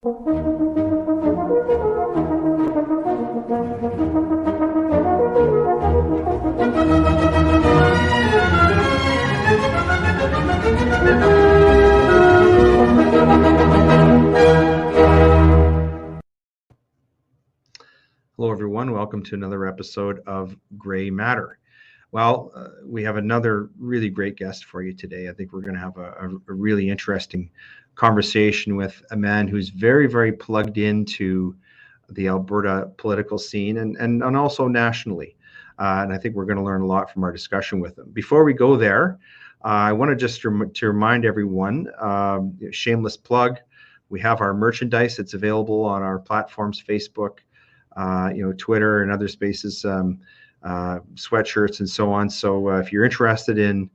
Hello, everyone. Welcome to another episode of Gray Matter. Well, we have another really great guest for you today. I think we're going to have a really interesting conversation with a man who's very, very plugged into the Alberta political scene and also nationally. And I think we're going to learn a lot from our discussion with him. Before we go there, I want to just to remind everyone, shameless plug, we have our merchandise. It's available on our platforms, Facebook, Twitter and other spaces, sweatshirts and so on. So if you're interested in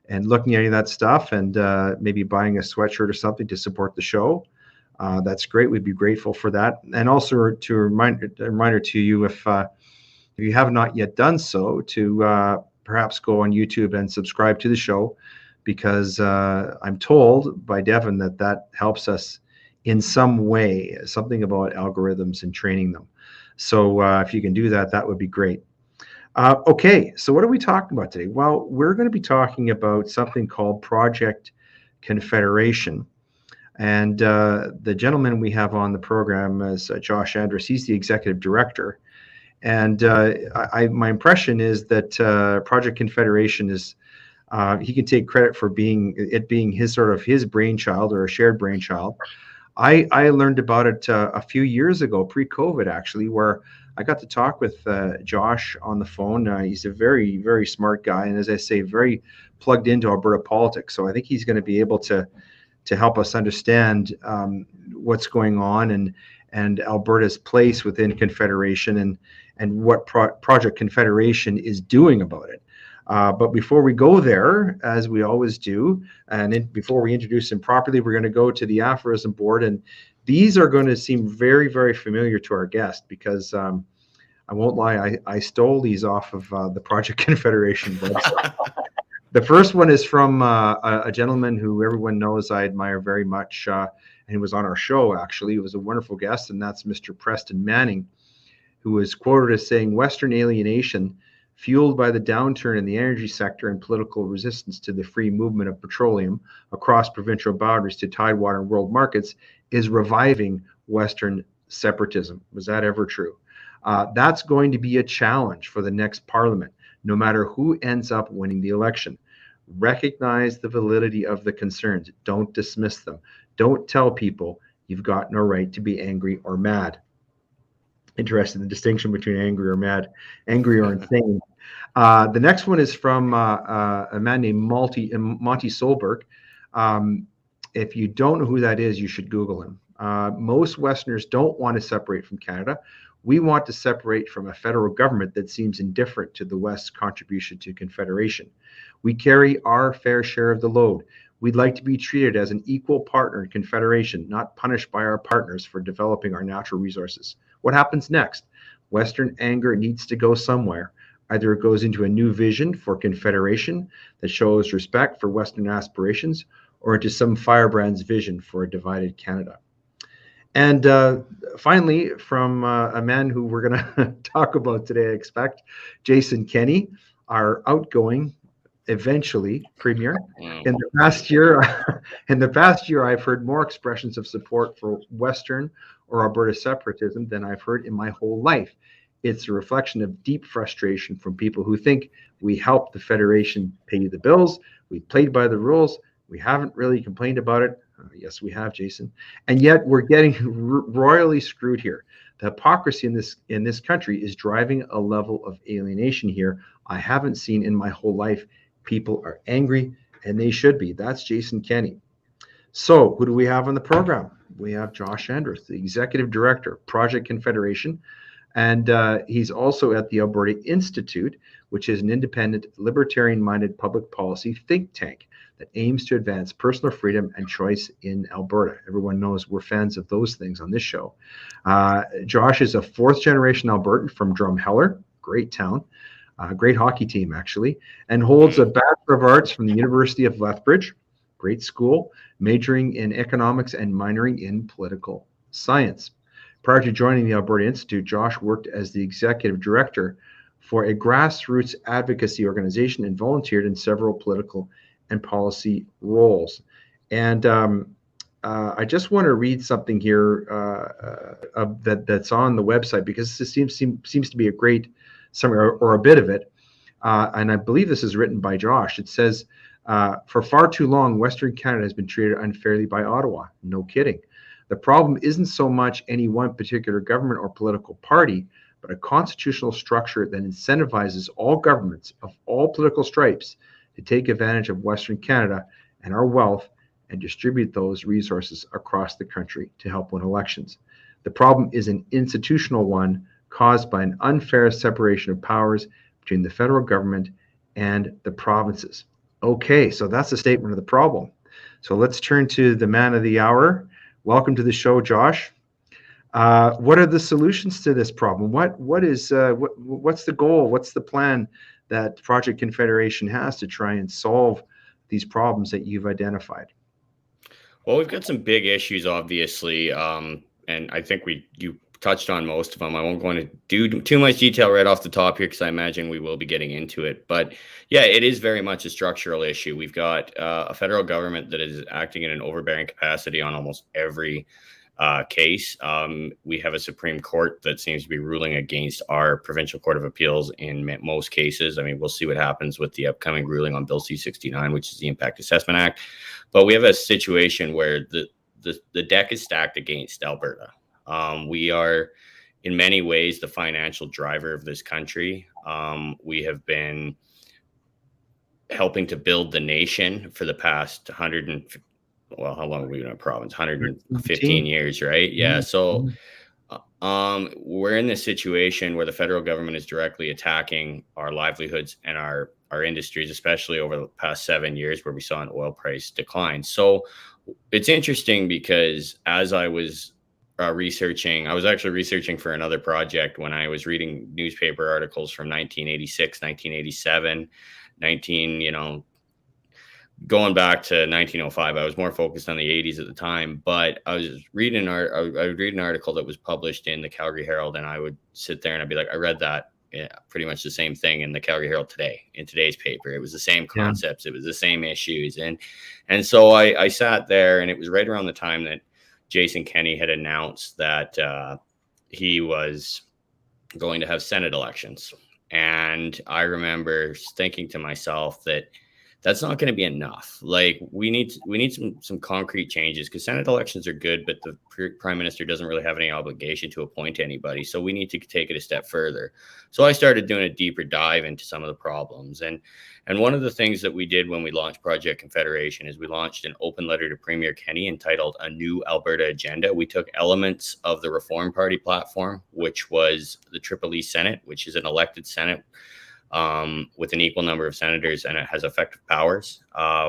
looking at any of that stuff and maybe buying a sweatshirt or something to support the show, that's great. We'd be grateful for that. And also to a reminder to you, if you have not yet done so, to perhaps go on YouTube and subscribe to the show, because I'm told by Devin that helps us in some way, something about algorithms and training them. So if you can do that, that would be great. Okay, so what are we talking about today? Well, we're going to be talking about something called Project Confederation. And the gentleman we have on the program is Josh Andrus. He's the executive director. And my impression is that Project Confederation is, he can take credit for being his brainchild, or a shared brainchild. I learned about it a few years ago, pre-COVID actually, where I got to talk with Josh on the phone. He's a very, very smart guy, and as I say, very plugged into Alberta politics. So I think he's going to be able to help us understand what's going on and Alberta's place within Confederation and what Project Confederation is doing about it. But before we go there, as we always do, and before we introduce him properly, we're going to go to the aphorism board. And these are going to seem very, very familiar to our guest, because I won't lie, I stole these off of the Project Confederation website. The first one is from a gentleman who everyone knows I admire very much, and he was on our show, actually. He was a wonderful guest, and that's Mr. Preston Manning, who is quoted as saying, "Western alienation, fueled by the downturn in the energy sector and political resistance to the free movement of petroleum across provincial boundaries to tidewater and world markets, is reviving Western separatism." Was that ever true? That's going to be a challenge for the next parliament, no matter who ends up winning the election. Recognize the validity of the concerns. Don't dismiss them. Don't tell people you've got no right to be angry or mad. Interested in the distinction between angry or mad, angry or insane. The next one is from a man named Monty Solberg. If you don't know who that is, you should Google him. Most Westerners don't want to separate from Canada. We want to separate from a federal government that seems indifferent to the West's contribution to Confederation. We carry our fair share of the load. We'd like to be treated as an equal partner in Confederation, not punished by our partners for developing our natural resources. What happens next? Western anger needs to go somewhere. Either it goes into a new vision for Confederation that shows respect for Western aspirations, or into some firebrand's vision for a divided Canada. And finally, from a man who we're going to talk about today, I expect, Jason Kenney, our outgoing, eventually premier. In the past year, I've heard more expressions of support for Western or Alberta separatism than I've heard in my whole life. It's a reflection of deep frustration from people who think we helped the Federation pay the bills, we played by the rules, we haven't really complained about it. Yes, we have, Jason. And yet we're getting royally screwed here. The hypocrisy in this country is driving a level of alienation here I haven't seen in my whole life. People are angry, and they should be. That's Jason Kenney. So who do we have on the program? We have Josh Andrus, the Executive Director, Project Confederation, and he's also at the Alberta Institute, which is an independent, libertarian-minded public policy think tank that aims to advance personal freedom and choice in Alberta. Everyone knows we're fans of those things on this show. Josh is a fourth-generation Albertan from Drumheller, great town, great hockey team, actually, and holds a Bachelor of Arts from the University of Lethbridge, great school, majoring in economics and minoring in political science. Prior to joining the Alberta Institute, Josh worked as the executive director for a grassroots advocacy organization and volunteered in several political and policy roles. And I just want to read something here that's on the website, because this seems to be a great summary, or a bit of it. And I believe this is written by Josh. It says, for far too long, Western Canada has been treated unfairly by Ottawa. No kidding. The problem isn't so much any one particular government or political party, but a constitutional structure that incentivizes all governments of all political stripes to take advantage of Western Canada and our wealth and distribute those resources across the country to help win elections. The problem is an institutional one caused by an unfair separation of powers between the federal government and the provinces. Okay, so that's a statement of the problem. So let's turn to the man of the hour. Welcome to the show, Josh. What are the solutions to this problem? What's the goal? What's the plan that Project Confederation has to try and solve these problems that you've identified? Well, we've got some big issues, obviously, and I think you touched on most of them. I won't go into too much detail right off the top here, because I imagine we will be getting into it. But yeah, it is very much a structural issue. We've got a federal government that is acting in an overbearing capacity on almost every case. We have a Supreme Court that seems to be ruling against our Provincial Court of Appeals in most cases. I mean, we'll see what happens with the upcoming ruling on Bill C-69, which is the Impact Assessment Act. But we have a situation where the deck is stacked against Alberta. We are, in many ways, the financial driver of this country. We have been helping to build the nation for the past how long have we been in a province? 115 years, right? Yeah. So we're in this situation where the federal government is directly attacking our livelihoods and our industries, especially over the past 7 years, where we saw an oil price decline. So it's interesting, because as I was researching, I was actually researching for another project when I was reading newspaper articles from 1986, 1987, going back to 1905. I was more focused on the 80s at the time, but I was reading I would read an article that was published in the Calgary Herald, and I would sit there and I'd be like, I read that. Yeah, pretty much the same thing in the Calgary Herald today, in today's paper. It was the same concepts. Yeah. It was the same issues. And so I sat there, and it was right around the time that Jason Kenney had announced that he was going to have Senate elections. And I remember thinking to myself that that's not going to be enough. Like, we need some concrete changes, because Senate elections are good, but the Prime Minister doesn't really have any obligation to appoint anybody. So we need to take it a step further. So I started doing a deeper dive into some of the problems. And one of the things that we did when we launched Project Confederation is we launched an open letter to Premier Kenney entitled A New Alberta Agenda. We took elements of the Reform Party platform, which was the Triple E Senate, which is an elected Senate with an equal number of senators, and it has effective powers.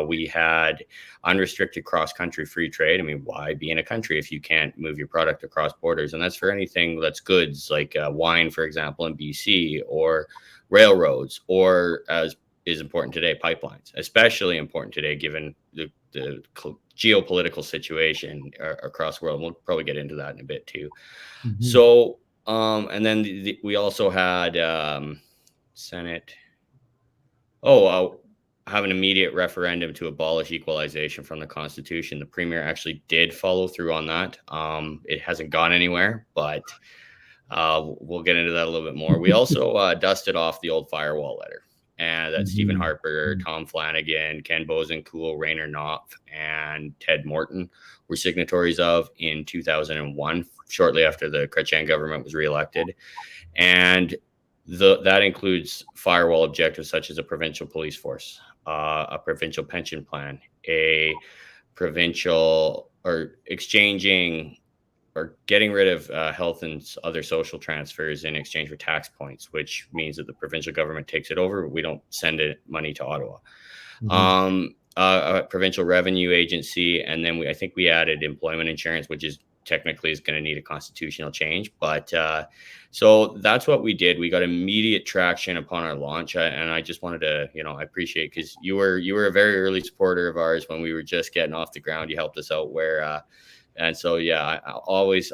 We had unrestricted cross-country free trade. I mean, why be in a country if you can't move your product across borders? And that's for anything that's goods, like wine, for example, in BC, or railroads, or, as is important today, pipelines, especially important today, given the geopolitical situation across the world. We'll probably get into that in a bit too. Mm-hmm. So, and then we also had Senate. Have an immediate referendum to abolish equalization from the Constitution. The Premier actually did follow through on that. It hasn't gone anywhere, but we'll get into that a little bit more. We also dusted off the old firewall letter, and that Stephen Harper, Tom Flanagan, Ken Bosenkool, Rainer Knopf, and Ted Morton were signatories of in 2001, shortly after the Chrétien government was reelected. And that includes firewall objectives such as a provincial police force, a provincial pension plan, a provincial, or exchanging or getting rid of health and other social transfers in exchange for tax points, which means that the provincial government takes it over, but we don't send money to Ottawa. Mm-hmm. A provincial revenue agency, and then I think we added employment insurance, which is technically is going to need a constitutional change. But so that's what we did. We got immediate traction upon our launch. And I just wanted to, I appreciate, because you were a very early supporter of ours when we were just getting off the ground. You helped us out where And so, yeah, I always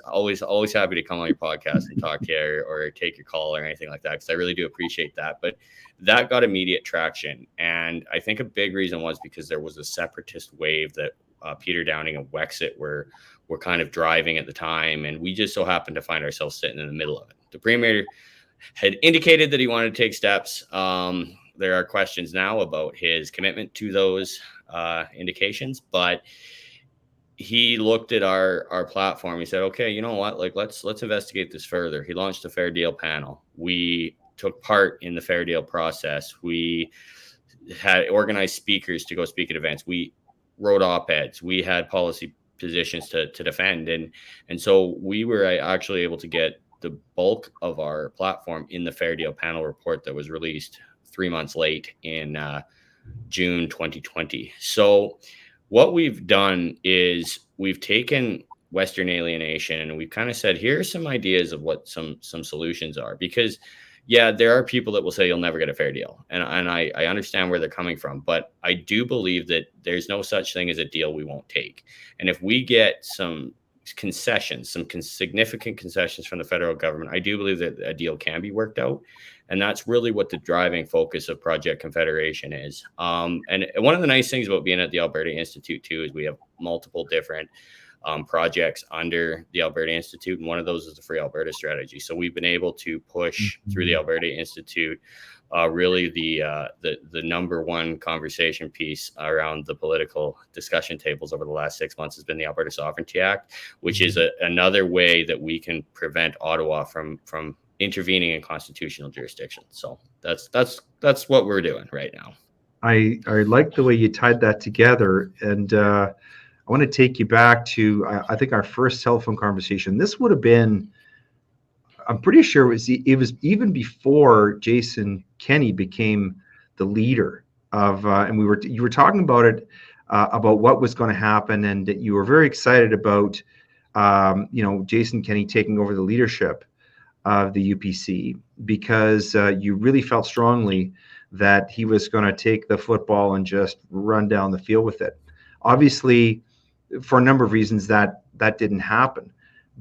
happy to come on your podcast and talk to you or take your call or anything like that, because I really do appreciate that. But that got immediate traction. And I think a big reason was because there was a separatist wave that Peter Downing and Wexit were kind of driving at the time. And we just so happened to find ourselves sitting in the middle of it. The Premier had indicated that he wanted to take steps. There are questions now about his commitment to those indications, but he looked at our platform. He said, okay, you know what? Like, let's investigate this further. He launched a fair deal panel. We took part in the fair deal process. We had organized speakers to go speak at events. We wrote op-eds. We had policy positions to defend. And so we were actually able to get the bulk of our platform in the fair deal panel report that was released 3 months late in June 2020. So what we've done is we've taken Western alienation and we've kind of said, here are some ideas of what some solutions are. Because, yeah, there are people that will say you'll never get a fair deal. And I understand where they're coming from. But I do believe that there's no such thing as a deal we won't take. And if we get some concessions, significant concessions from the federal government, I do believe that a deal can be worked out. And that's really what the driving focus of Project Confederation is. And one of the nice things about being at the Alberta Institute, too, is we have multiple different projects under the Alberta Institute. And one of those is the Free Alberta Strategy. So we've been able to push through the Alberta Institute really the number one conversation piece around the political discussion tables over the last 6 months has been the Alberta Sovereignty Act, which is another way that we can prevent Ottawa from intervening in constitutional jurisdiction. So that's what we're doing right now. I like the way you tied that together, and I want to take you back to I think our first cell phone conversation. This would have been, I'm pretty sure it was even before Jason Kenney became the leader of, and you were talking about it about what was going to happen, and that you were very excited about Jason Kenney taking over the leadership of the UPC, because you really felt strongly that he was going to take the football and just run down the field with it. Obviously, for a number of reasons, that didn't happen.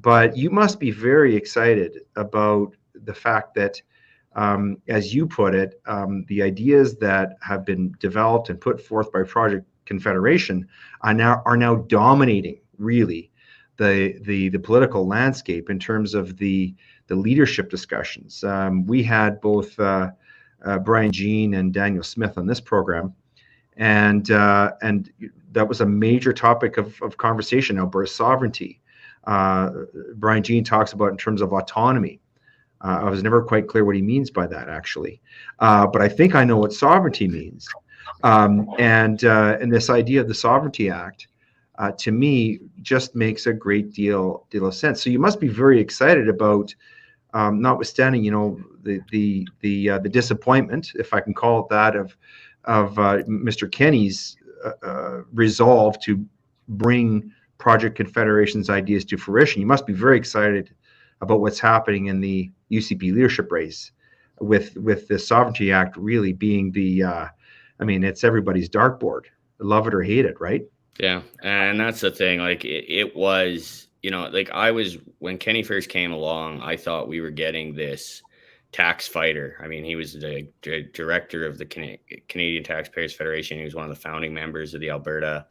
But you must be very excited about the fact that, as you put it, the ideas that have been developed and put forth by Project Confederation are now dominating really the political landscape in terms of the leadership discussions. We had both Brian Jean and Daniel Smith on this program, and that was a major topic of conversation. Alberta sovereignty. Brian Jean talks about in terms of autonomy. I was never quite clear what he means by that, actually, but I think I know what sovereignty means. And this idea of the Sovereignty Act, to me, just makes a great deal of sense. So you must be very excited about, notwithstanding, the disappointment, if I can call it that, of Mr. Kenney's resolve to bring Project Confederation's ideas to fruition. You must be very excited about what's happening in the UCP leadership race, with the Sovereignty Act really being it's everybody's dartboard, love it or hate it, right? Yeah, and that's the thing. Like it was, when Kenney first came along, I thought we were getting this tax fighter. I mean, he was the director of the Canadian Taxpayers Federation. He was one of the founding members of the Alberta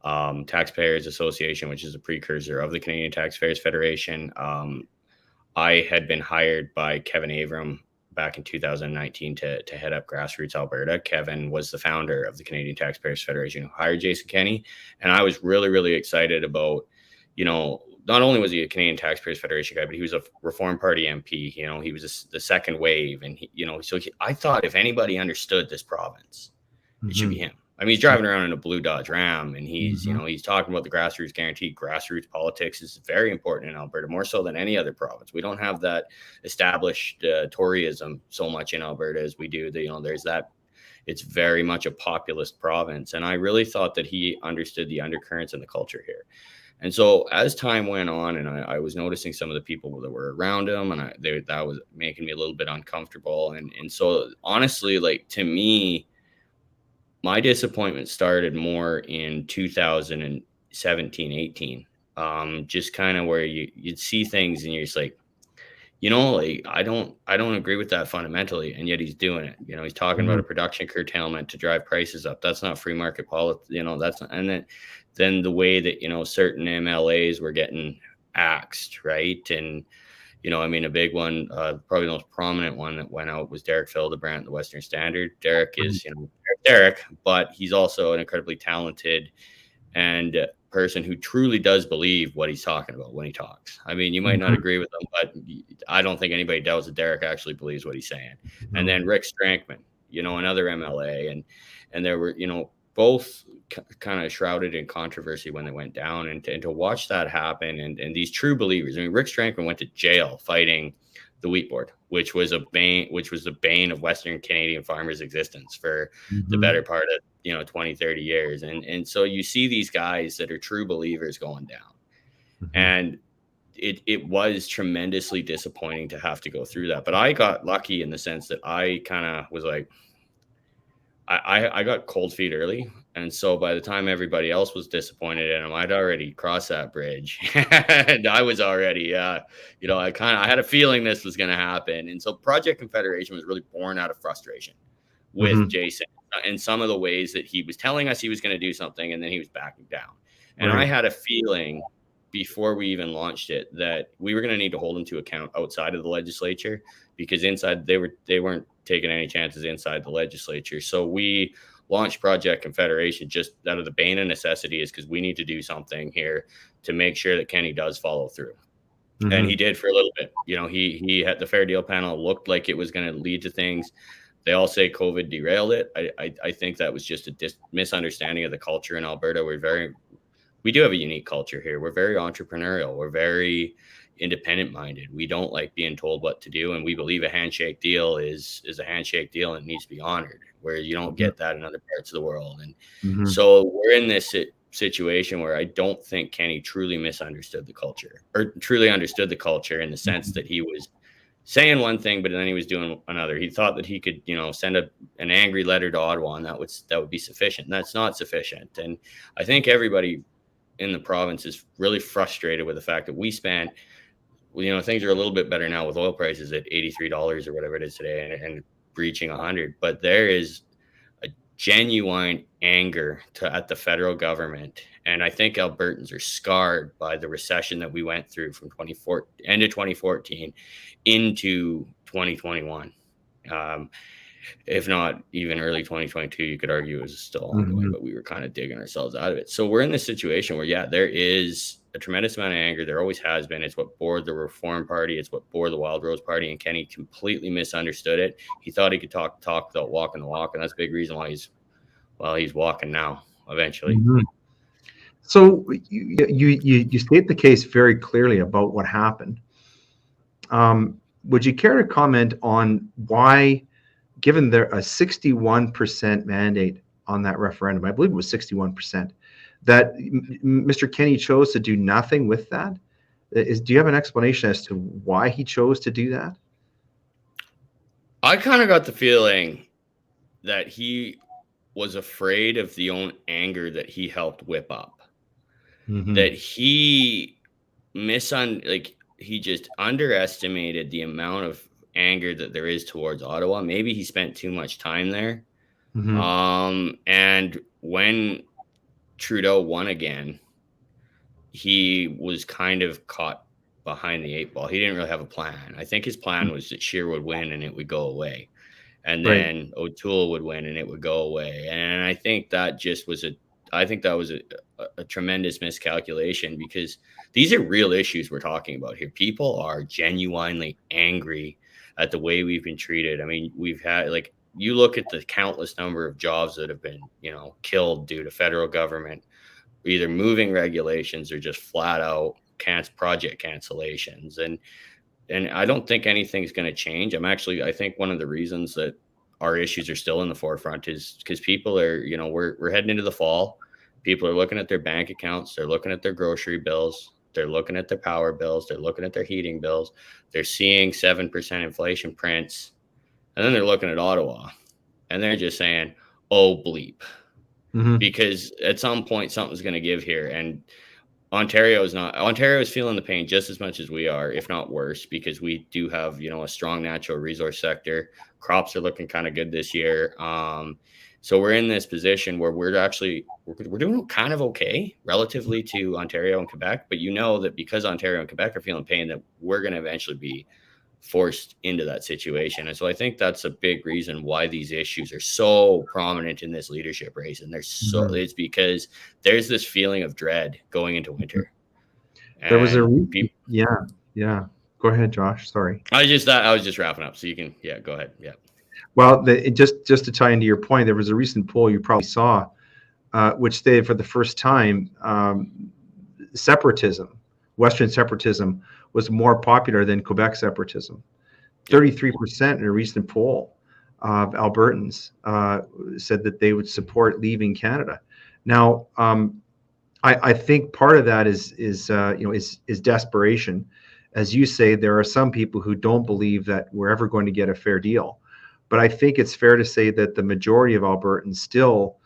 Taxpayers Association, which is a precursor of the Canadian Taxpayers Federation. I had been hired by Kevin Avram back in 2019 to head up Grassroots Alberta. Kevin was the founder of the Canadian Taxpayers Federation, who hired Jason Kenney. And I was really, really excited about, not only was he a Canadian Taxpayers Federation guy, but he was a Reform Party MP. He was the second wave. And, I thought if anybody understood this province, it should be him. I mean, he's driving around in a blue Dodge Ram, and he's, he's talking about the grassroots guarantee. Grassroots politics is very important in Alberta, more so than any other province. We don't have that established Toryism so much in Alberta as we do. There's that. It's very much a populist province, and I really thought that he understood the undercurrents and the culture here. And so as time went on, and I was noticing some of the people that were around him, and that was making me a little bit uncomfortable. And so honestly, to me, my disappointment started more in 2017, 18. just kind of where you'd see things and you're just like, like I don't agree with that fundamentally, and yet he's doing it. He's talking about a production curtailment to drive prices up. That's not free market politics. That's not, and then the way that certain MLAs were getting axed, right? And a big one, probably the most prominent one that went out was Derek Fildebrandt, the Western Standard. Derek is Derek, but he's also an incredibly talented and person who truly does believe what he's talking about when he talks. You might not agree with him, but I don't think anybody doubts that Derek actually believes what he's saying. And then Rick Strankman, another MLA, and there were, both kind of shrouded in controversy when they went down, and to watch that happen, and these true believers. Rick Strankman went to jail fighting the wheat board, which was the bane of Western Canadian farmers' existence for the better part of 20, 30 years. And so you see these guys that are true believers going down. And it was tremendously disappointing to have to go through that. But I got lucky in the sense that I kind of was like, I got cold feet early. And so by the time everybody else was disappointed in him, I'd already crossed that bridge. And I was already, I had a feeling this was going to happen. And so Project Confederation was really born out of frustration with Jason and some of the ways that he was telling us he was going to do something, and then he was backing down. And I had a feeling before we even launched it that we were going to need to hold him to account outside of the legislature, because inside they weren't taking any chances inside the legislature. So we launched Project Confederation just out of the bane of necessity, is because we need to do something here to make sure that Kenny does follow through. And he did for a little bit. He had the Fair Deal panel looked like it was going to lead to things. They all say COVID derailed it. I think that was just a misunderstanding of the culture in Alberta. We do have a unique culture here. We're very entrepreneurial. We're very independent minded. We don't like being told what to do. And we believe a handshake deal is a handshake deal and it needs to be honored, where you don't get that in other parts of the world. And so we're in this situation where I don't think Kenny truly misunderstood the culture, or truly understood the culture in the sense that he was saying one thing, but then he was doing another. He thought that he could, send an angry letter to Ottawa, and that would be sufficient. And that's not sufficient. And I think everybody in the province is really frustrated with the fact that we spent, things are a little bit better now with oil prices at $83 or whatever it is today, and breaching 100. But there is a genuine anger at the federal government. And I think Albertans are scarred by the recession that we went through from end of 2014 into 2021. If not even early 2022, you could argue it was still ongoing, but we were kind of digging ourselves out of it. So we're in this situation where, there is a tremendous amount of anger. There always has been. It's what bore the Reform Party. It's what bore the Wild Rose Party. And Kenny completely misunderstood it. He thought he could talk without walking the walk. And that's a big reason why he's walking now, eventually. So you state the case very clearly about what happened. Would you care to comment on why, given there a 61% mandate on that referendum, I believe it was 61%, that Mr. Kenny chose to do nothing with that? Do you have an explanation as to why he chose to do that? I kind of got the feeling that he was afraid of the own anger that he helped whip up. That he he just underestimated the amount of anger that there is towards Ottawa. Maybe he spent too much time there. And when Trudeau won again, he was kind of caught behind the eight ball. He didn't really have a plan. I think his plan was that Scheer would win and it would go away. And then O'Toole would win and it would go away. And I think that just was a tremendous miscalculation, because these are real issues we're talking about here. People are genuinely angry at the way we've been treated. We've had, you look at the countless number of jobs that have been, killed due to federal government, either moving regulations or just flat out project cancellations. And I don't think anything's going to change. I think one of the reasons that our issues are still in the forefront is because people are, we're heading into the fall. People are looking at their bank accounts. They're looking at their grocery bills. They're looking at their power bills. They're looking at their heating bills. They're seeing 7% inflation prints. And then they're looking at Ottawa and they're just saying, oh, bleep. Because at some point something's going to give here. And Ontario is feeling the pain just as much as we are, if not worse, because we do have, a strong natural resource sector. Crops are looking kind of good this year. So we're in this position where we're doing kind of okay relatively to Ontario and Quebec, but that because Ontario and Quebec are feeling pain, that we're going to eventually be forced into that situation. And so I think that's a big reason why these issues are so prominent in this leadership race. And it's because there's this feeling of dread going into winter. There was yeah. Go ahead, Josh. Sorry. I was just wrapping up. So you can, go ahead. Yeah. Well, just to tie into your point, there was a recent poll you probably saw, which stated for the first time, Western separatism was more popular than Quebec separatism. 33% in a recent poll of Albertans said that they would support leaving Canada. Now, I think part of that is desperation. As you say, there are some people who don't believe that we're ever going to get a fair deal. But I think it's fair to say that the majority of Albertans still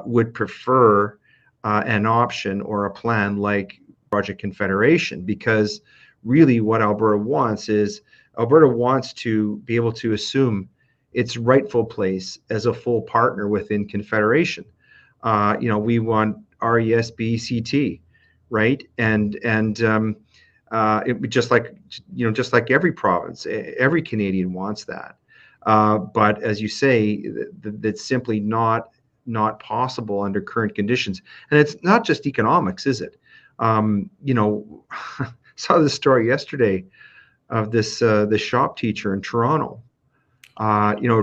would prefer an option or a plan like Project Confederation, because really what Alberta wants to be able to assume its rightful place as a full partner within Confederation. We want RESBCT, right? And just like every province, every Canadian wants that. But as you say, that's simply not possible under current conditions. And it's not just economics, is it? Saw this story yesterday of this shop teacher in Toronto,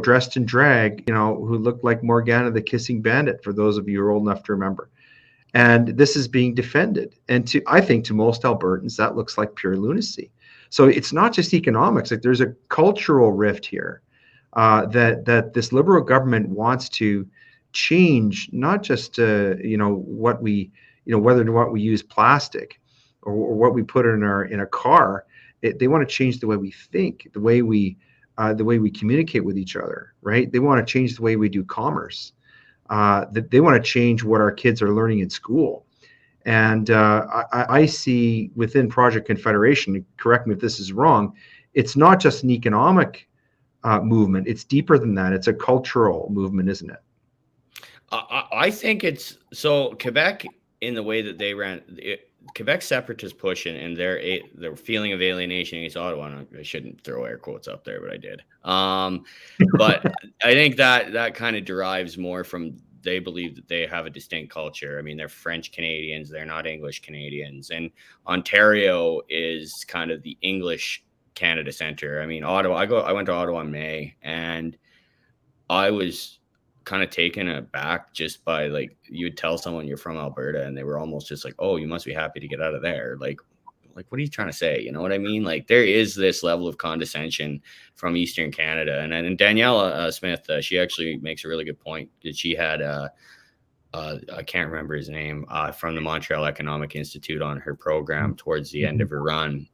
dressed in drag, who looked like Morgana the Kissing Bandit, for those of you who are old enough to remember. And this is being defended. And I think to most Albertans, that looks like pure lunacy. So it's not just economics. Like, there's a cultural rift here that this Liberal government wants to change, not just what we, whether or not we use plastic or what we put in a car. They want to change the way we think, the way we communicate with each other, right? They want to change the way we do commerce. They want to change what our kids are learning in school. And I see within Project Confederation, correct me if this is wrong, it's not just an economic movement. It's deeper than that. It's a cultural movement, isn't it? I think it's so Quebec, in the way that they ran it, Quebec separatist push and their feeling of alienation against Ottawa. And I shouldn't throw air quotes up there, but I did. But I think that kind of derives more from, they believe that they have a distinct culture. I mean, they're French Canadians, they're not English Canadians. And Ontario is kind of the English Canada center. I mean, Ottawa, I went to Ottawa in May, and I was kind of taken aback just by, like, you would tell someone you're from Alberta and they were almost just like, oh, you must be happy to get out of there. Like what are you trying to say? You know what I mean? Like, there is this level of condescension from Eastern Canada. And Daniela Smith, she actually makes a really good point that she had, I can't remember his name, from the Montreal Economic Institute on her program towards the end of her run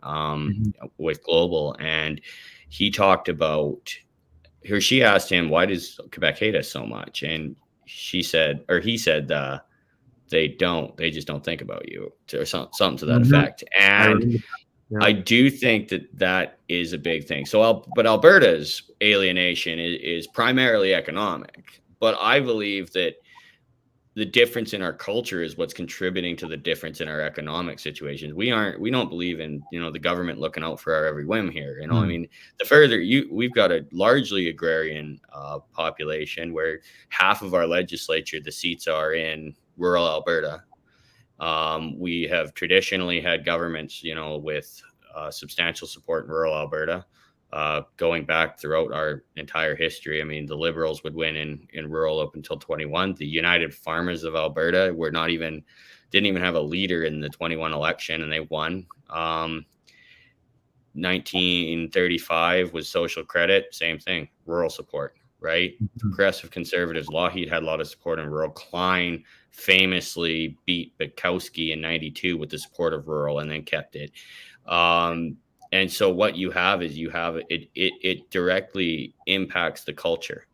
with Global. And he talked about, she asked him, why does Quebec hate us so much? And he said, they just don't think about you, or something to that effect. And I do think that is a big thing. But Alberta's alienation is primarily economic. But I believe that the difference in our culture is what's contributing to the difference in our economic situations. We don't believe in, the government looking out for our every whim here. I mean, the further we've got a largely agrarian population, where half of our legislature, the seats are in rural Alberta. We have traditionally had governments, with substantial support in rural Alberta. Going back throughout our entire history. I mean, the Liberals would win in rural up until 21. The United Farmers of Alberta didn't even have a leader in the 21 election, and they won. 1935 was social credit, same thing, rural support, right? Progressive Conservatives, Lougheed had a lot of support in rural. Klein famously beat Bukowski in 92 with the support of rural, and then kept it. And so what you have is it directly impacts the culture.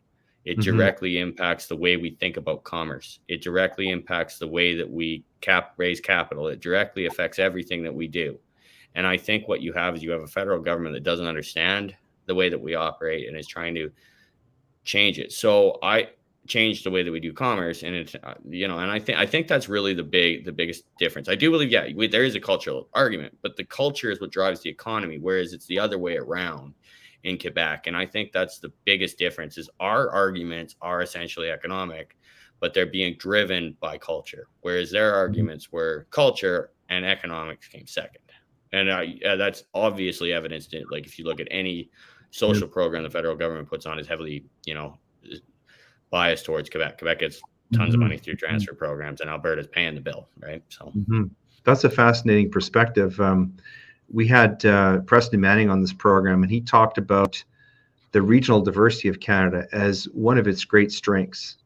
It directly impacts the way we think about commerce. It directly impacts the way that we raise capital. It directly affects everything that we do. And I think what you have is you have a federal government that doesn't understand the way that we operate and is trying to change it. So I changed the way that we do commerce, and it's and I think that's really the biggest difference. I do believe there is a cultural argument, but the culture is what drives the economy, whereas it's the other way around in Quebec. And I think that's the biggest difference. Is our arguments are essentially economic, but they're being driven by culture, whereas their arguments were culture and economics came second. And that's obviously evidenced in, like, if you look at any social program the federal government puts on is heavily, biased towards Quebec. Quebec gets tons of money through transfer programs, and Alberta's paying the bill, right? So that's a fascinating perspective. We had Preston Manning on this program, and he talked about the regional diversity of Canada as one of its great strengths.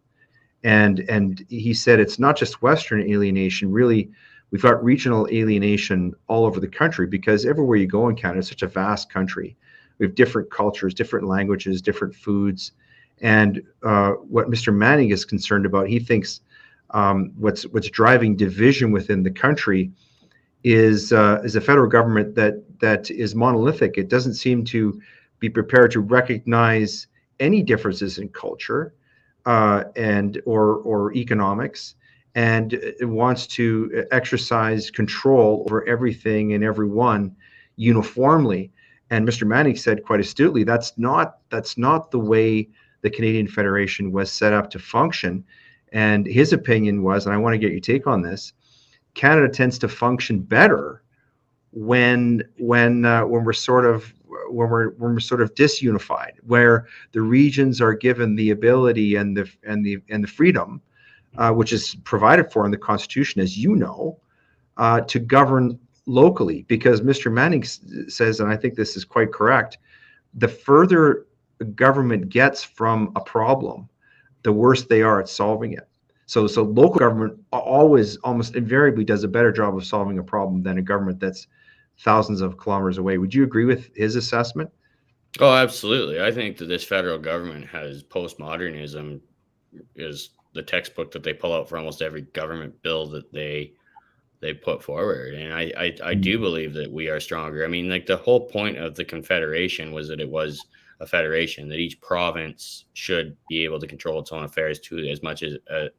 And he said it's not just Western alienation. Really, we've got regional alienation all over the country, because everywhere you go in Canada, it's such a vast country. We have different cultures, different languages, different foods. And what Mr. Manning is concerned about, he thinks what's driving division within the country is a federal government that is monolithic. It doesn't seem to be prepared to recognize any differences in culture or economics, and it wants to exercise control over everything and everyone uniformly. And Mr. Manning said quite astutely, that's not the way the Canadian Federation was set up to function. And his opinion was, and I want to get your take on this, Canada tends to function better when we're sort of disunified, where the regions are given the ability and the freedom, which is provided for in the Constitution, as you know, to govern locally. Because Mr. Manning says, and I think this is quite correct, the further government gets from a problem, the worse they are at solving it. So local government always, almost invariably, does a better job of solving a problem than a government that's thousands of kilometers away. Would you agree with his assessment? Oh, absolutely. I think that this federal government has postmodernism is the textbook that they pull out for almost every government bill that they put forward. And I do believe that we are stronger. I mean, like, the whole point of the Confederation was that it was a federation, that each province should be able to control its own affairs to as much as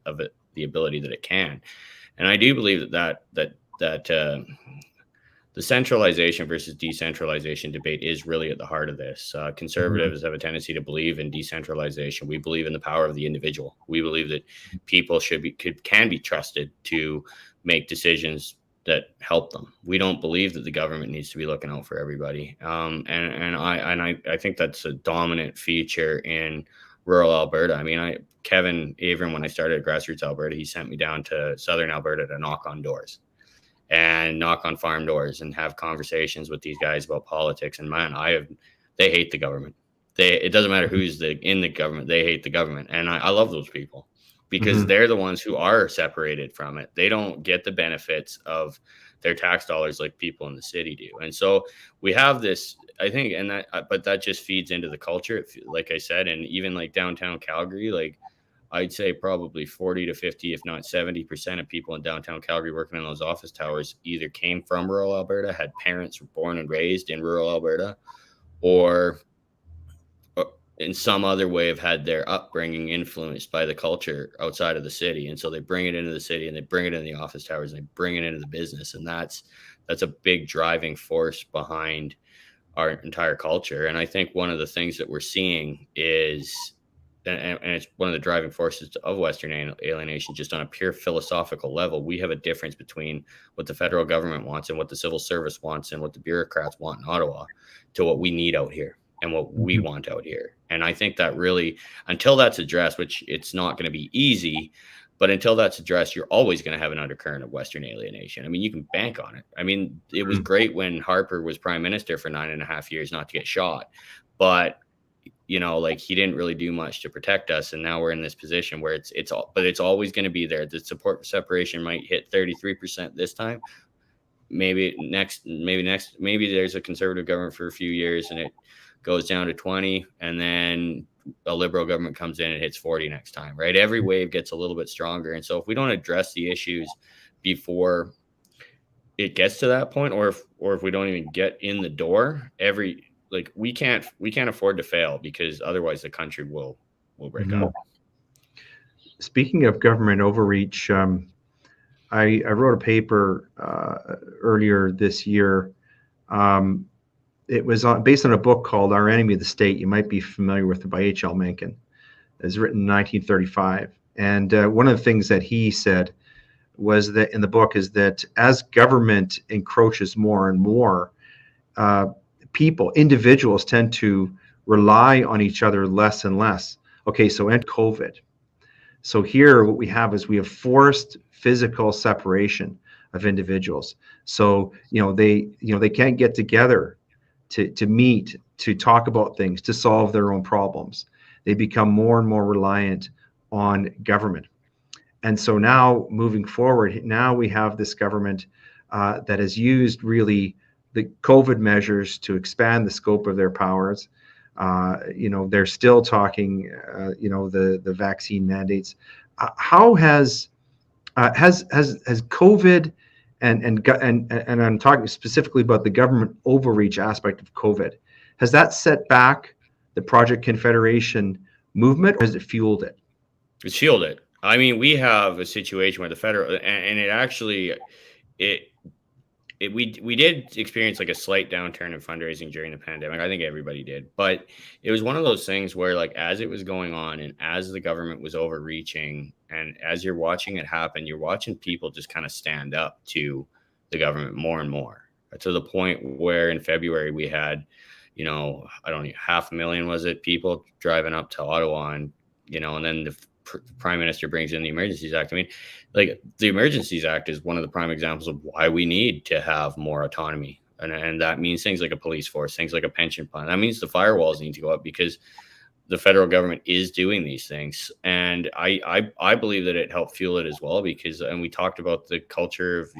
of it, the ability that it can. And I do believe that the centralization versus decentralization debate is really at the heart of this. Conservatives have a tendency to believe in decentralization. We believe in the power of the individual. We believe that people can be trusted to make decisions that help them. We don't believe that the government needs to be looking out for everybody. And I think that's a dominant feature in rural Alberta. I mean, Kevin Avram, when I started at Grassroots Alberta, he sent me down to Southern Alberta to knock on doors and knock on farm doors and have conversations with these guys about politics. And man, they hate the government. It doesn't matter who's in the government. They hate the government. And I love those people, because they're the ones who are separated from it. They don't get the benefits of their tax dollars like people in the city do. And so we have this, I think, but that just feeds into the culture, like I said. And even like downtown Calgary, like, I'd say probably 40 to 50, if not 70% of people in downtown Calgary working in those office towers either came from rural Alberta, had parents born and raised in rural Alberta, or in some other way have had their upbringing influenced by the culture outside of the city. And so they bring it into the city, and they bring it in the office towers, and they bring it into the business. And that's a big driving force behind our entire culture. And I think one of the things that we're seeing is, and it's one of the driving forces of Western alienation, just on a pure philosophical level, we have a difference between what the federal government wants and what the civil service wants and what the bureaucrats want in Ottawa to what we need out here and what we want out here. And I think that really, until that's addressed, which it's not going to be easy, but until that's addressed, you're always going to have an undercurrent of Western alienation. I mean, you can bank on it. I mean, it was great when Harper was prime minister for 9.5 years not to get shot, but like, he didn't really do much to protect us. And now we're in this position where it's always going to be there. The support for separation might hit 33% this time. Maybe there's a conservative government for a few years and it goes down to 20, and then a liberal government comes in and hits 40 next time, right? Every wave gets a little bit stronger. And so if we don't address the issues before it gets to that point, or if we don't even get in the door, we can't afford to fail, because otherwise the country will break up. Speaking of government overreach, I wrote a paper earlier this year. It was based on a book called Our Enemy, the State. You might be familiar with it, by H.L. Mencken. It was written in 1935. And one of the things that he said was that in the book is that as government encroaches more and more, individuals tend to rely on each other less and less. Okay, so end COVID. So here what we have is we have forced physical separation of individuals. So, they can't get together to meet, to talk about things, to solve their own problems. They become more and more reliant on government. And so now moving forward, now we have this government that has used really the COVID measures to expand the scope of their powers. They're still talking, the vaccine mandates. How has COVID and I'm talking specifically about the government overreach aspect of COVID, has that set back the Project Confederation movement, or has it fueled it? It's fueled it. I mean, we have a situation where the federal, and it actually, we did experience like a slight downturn in fundraising during the pandemic. I think everybody did, but it was one of those things where, like, as it was going on and as the government was overreaching, and as you're watching it happen, you're watching people just kind of stand up to the government more and more, to the point where in February we had, I don't know, 500,000, was it, people driving up to Ottawa, and then the Prime Minister brings in the Emergencies Act. I mean, like, the Emergencies Act is one of the prime examples of why we need to have more autonomy. And that means things like a police force, things like a pension plan. That means the firewalls need to go up, because the federal government is doing these things. And I believe that it helped fuel it as well, because, and we talked about the culture of,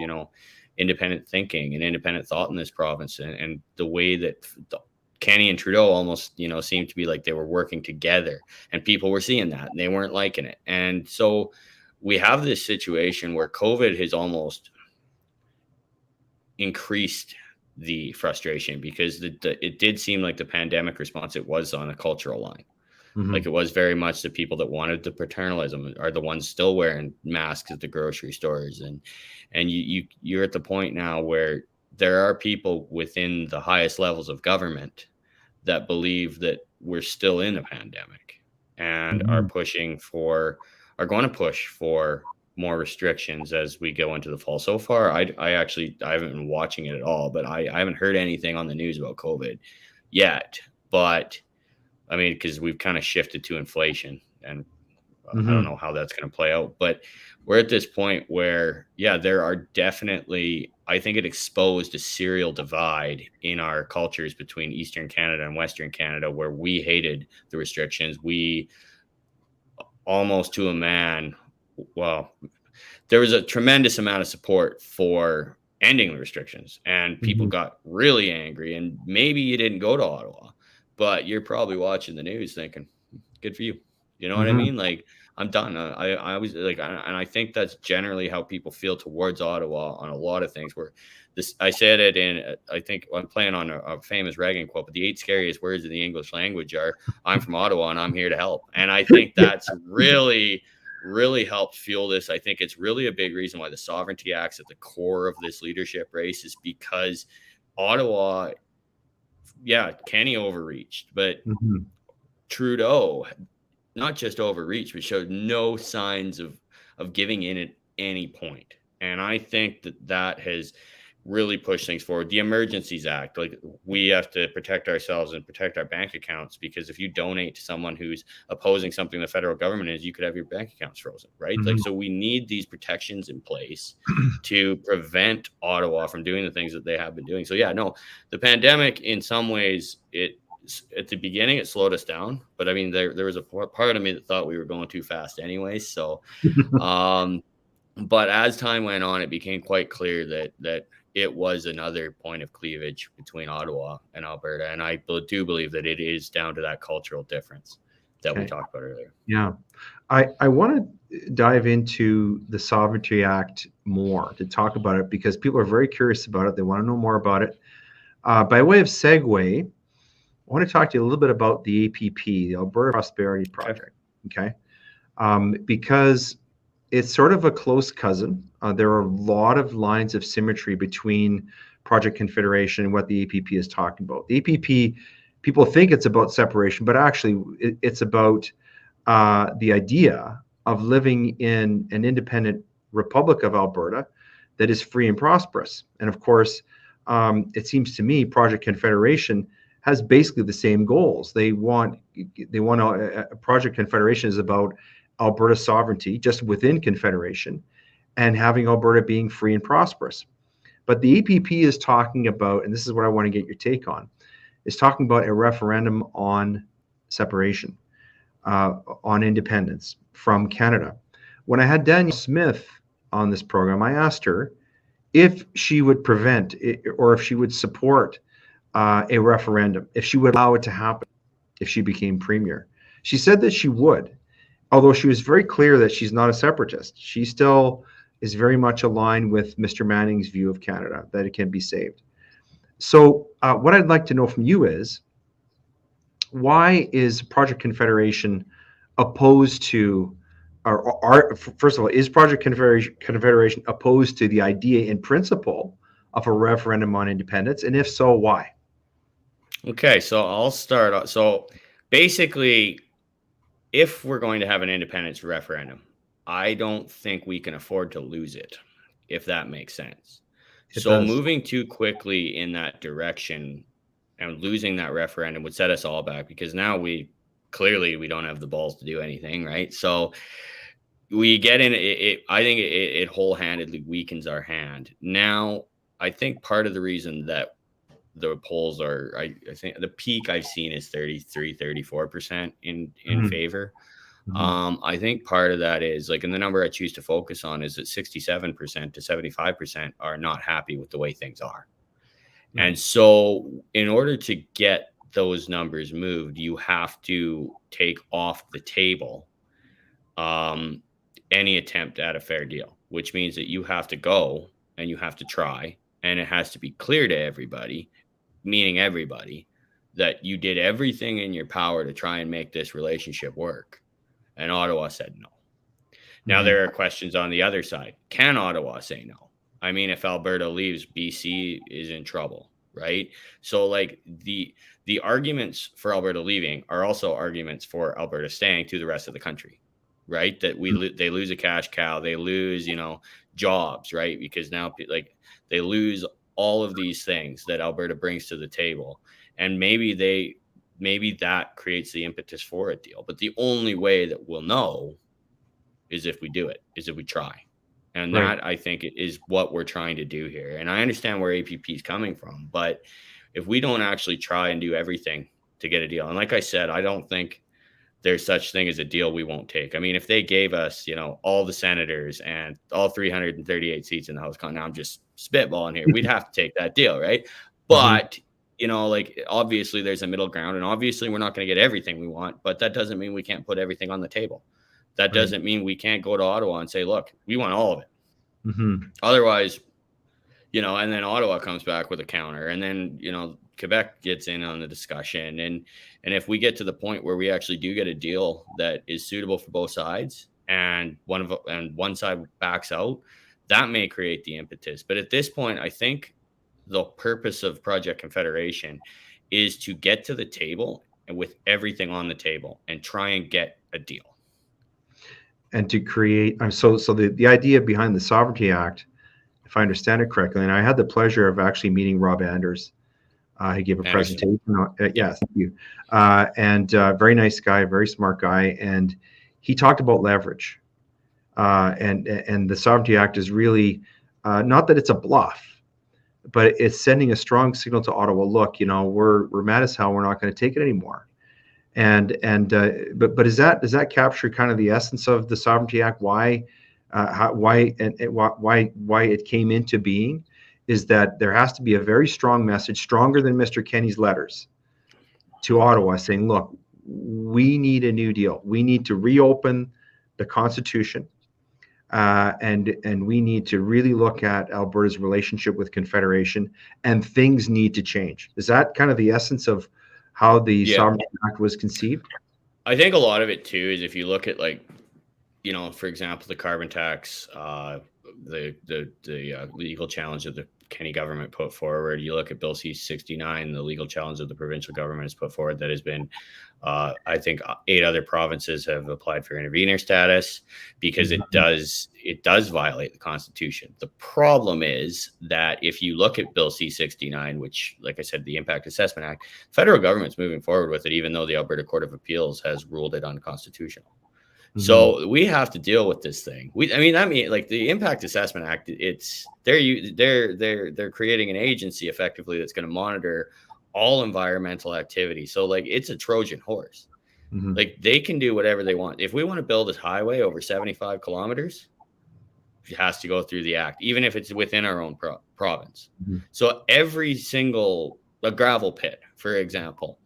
independent thinking and independent thought in this province, and the way that Kenney and Trudeau almost, seemed to be like they were working together, and people were seeing that and they weren't liking it. And so we have this situation where COVID has almost increased the frustration, because it did seem like the pandemic response, it was on a cultural line. Mm-hmm. Like, it was very much the people that wanted the paternalism are the ones still wearing masks at the grocery stores. And you're at the point now where there are people within the highest levels of government that believe that we're still in a pandemic, and mm-hmm. are going to push for more restrictions as we go into the fall. So far, I haven't been watching it at all, but I haven't heard anything on the news about COVID yet. But I mean, because we've kind of shifted to inflation, and mm-hmm. I don't know how that's going to play out, but we're at this point where, there are definitely, I think it exposed a serial divide in our cultures between Eastern Canada and Western Canada, where we hated the restrictions. We almost, to a man, there was a tremendous amount of support for ending the restrictions, and people mm-hmm. got really angry. And maybe you didn't go to Ottawa, but you're probably watching the news thinking, good for you. You know mm-hmm. what I mean? Like, I'm done. I was like, and I think that's generally how people feel towards Ottawa on a lot of things. Where I said it in, I think I'm playing on a famous Reagan quote, but the 8 scariest words in the English language are, I'm from Ottawa and I'm here to help. And I think that's really, really helped fuel this. I think it's really a big reason why the Sovereignty Act's at the core of this leadership race, is because Ottawa, Kenney overreached, but mm-hmm. Trudeau not just overreached, but showed no signs of giving in at any point. And I think that has really pushed things forward. The Emergencies Act, like, we have to protect ourselves and protect our bank accounts, because if you donate to someone who's opposing something the federal government is, you could have your bank accounts frozen, right? Mm-hmm. Like, so we need these protections in place to prevent Ottawa from doing the things that they have been doing. So the pandemic, in some ways, at the beginning, it slowed us down, but I mean, there was a part of me that thought we were going too fast anyway. So, but as time went on, it became quite clear that it was another point of cleavage between Ottawa and Alberta. And I do believe that it is down to that cultural difference. that we talked about earlier. Yeah. I want to dive into the Sovereignty Act more to talk about it because people are very curious about it. They want to know more about it. By way of segue, I want to talk to you a little bit about the APP, the Alberta Prosperity Project, okay? Because it's sort of a close cousin. There are a lot of lines of symmetry between Project Confederation and what the APP is talking about. The APP, people think it's about separation, but actually it's about the idea of living in an independent Republic of Alberta that is free and prosperous. And of course, it seems to me Project Confederation has basically the same goals. They want Project Confederation is about Alberta sovereignty just within Confederation and having Alberta being free and prosperous. But the APP is talking about, and this is what I want to get your take on, is talking about a referendum on separation, on independence from Canada. When I had Danielle Smith on this program, I asked her if she would prevent it, or if she would support a referendum, if she would allow it to happen if she became premier. She said that she would, although she was very clear that she's not a separatist. She still is very much aligned with Mr. Manning's view of Canada, that it can be saved. So what I'd like to know from you is, why is Project Confederation opposed to, or first of all, is Project Confederation opposed to the idea in principle of a referendum on independence? And if so, why? Okay, so I'll start. So basically, if we're going to have an independence referendum, I don't think we can afford to lose it, if that makes sense. So moving too quickly in that direction and losing that referendum would set us all back, because now we don't have the balls to do anything, right? So we get in it. I think it whole-handedly weakens our hand. Now, I think part of the reason that the polls are, I think the peak I've seen is 34% in favor. I think part of that is, like, and the number I choose to focus on is that 67% to 75% are not happy with the way things are. And so in order to get those numbers moved, you have to take off the table any attempt at a fair deal, which means that you have to go and you have to try, and it has to be clear to everybody, meaning everybody, that you did everything in your power to try and make this relationship work. And Ottawa said no. Now, there are questions on the other side. Can Ottawa say no? I mean, if Alberta leaves, BC is in trouble, right? So, like, the arguments for Alberta leaving are also arguments for Alberta staying to the rest of the country, right? That they lose a cash cow, they lose, jobs, right? Because now, like, they lose all of these things that Alberta brings to the table, and maybe that creates the impetus for a deal. But the only way that we'll know is if we do it, is if we try. And that, I think, is what we're trying to do here. And I understand where APP is coming from, but if we don't actually try and do everything to get a deal, and like I said, I don't think there's such thing as a deal we won't take. I mean, if they gave us, all the senators and all 338 seats in the House, now I'm just spitballing here, we'd have to take that deal, right? But like, obviously there's a middle ground, and obviously we're not going to get everything we want, but that doesn't mean we can't put everything on the table. That doesn't mean we can't go to Ottawa and say, look, we want all of it. Otherwise, and then Ottawa comes back with a counter, and then, Quebec gets in on the discussion. And if we get to the point where we actually do get a deal that is suitable for both sides, and one side backs out, that may create the impetus. But at this point, I think the purpose of Project Confederation is to get to the table and with everything on the table and try and get a deal. And to create, so the idea behind the Sovereignty Act, if I understand it correctly, and I had the pleasure of actually meeting Rob Andrus. He gave a presentation. Yes, thank you. And very nice guy, very smart guy. And he talked about leverage. And the Sovereignty Act is really, not that it's a bluff, but it's sending a strong signal to Ottawa. Look, we're mad as hell. We're not going to take it anymore. But does that capture kind of the essence of the Sovereignty Act? Why it came into being is that there has to be a very strong message, stronger than Mr. Kenney's letters, to Ottawa, saying, look, we need a new deal. We need to reopen the Constitution, and we need to really look at Alberta's relationship with Confederation, and things need to change. Is that kind of the essence of how the Sovereignty Act was conceived? I think a lot of it too is if you look at, like, for example, the carbon tax, the legal challenge that the Kenney government put forward. You look at Bill C-69, the legal challenge that the provincial government has put forward that has been, I think 8 other provinces have applied for intervener status because it does violate the Constitution. The problem is that if you look at Bill C-69, which, like I said, the Impact Assessment Act, the federal government's moving forward with it, even though the Alberta Court of Appeals has ruled it unconstitutional. So we have to deal with this thing. Like the Impact Assessment Act, they're creating an agency effectively that's going to monitor all environmental activity. So like it's a Trojan horse. Like they can do whatever they want. If we want to build a highway over 75 kilometers, it has to go through the act, even if it's within our own province. So every single gravel pit, for example,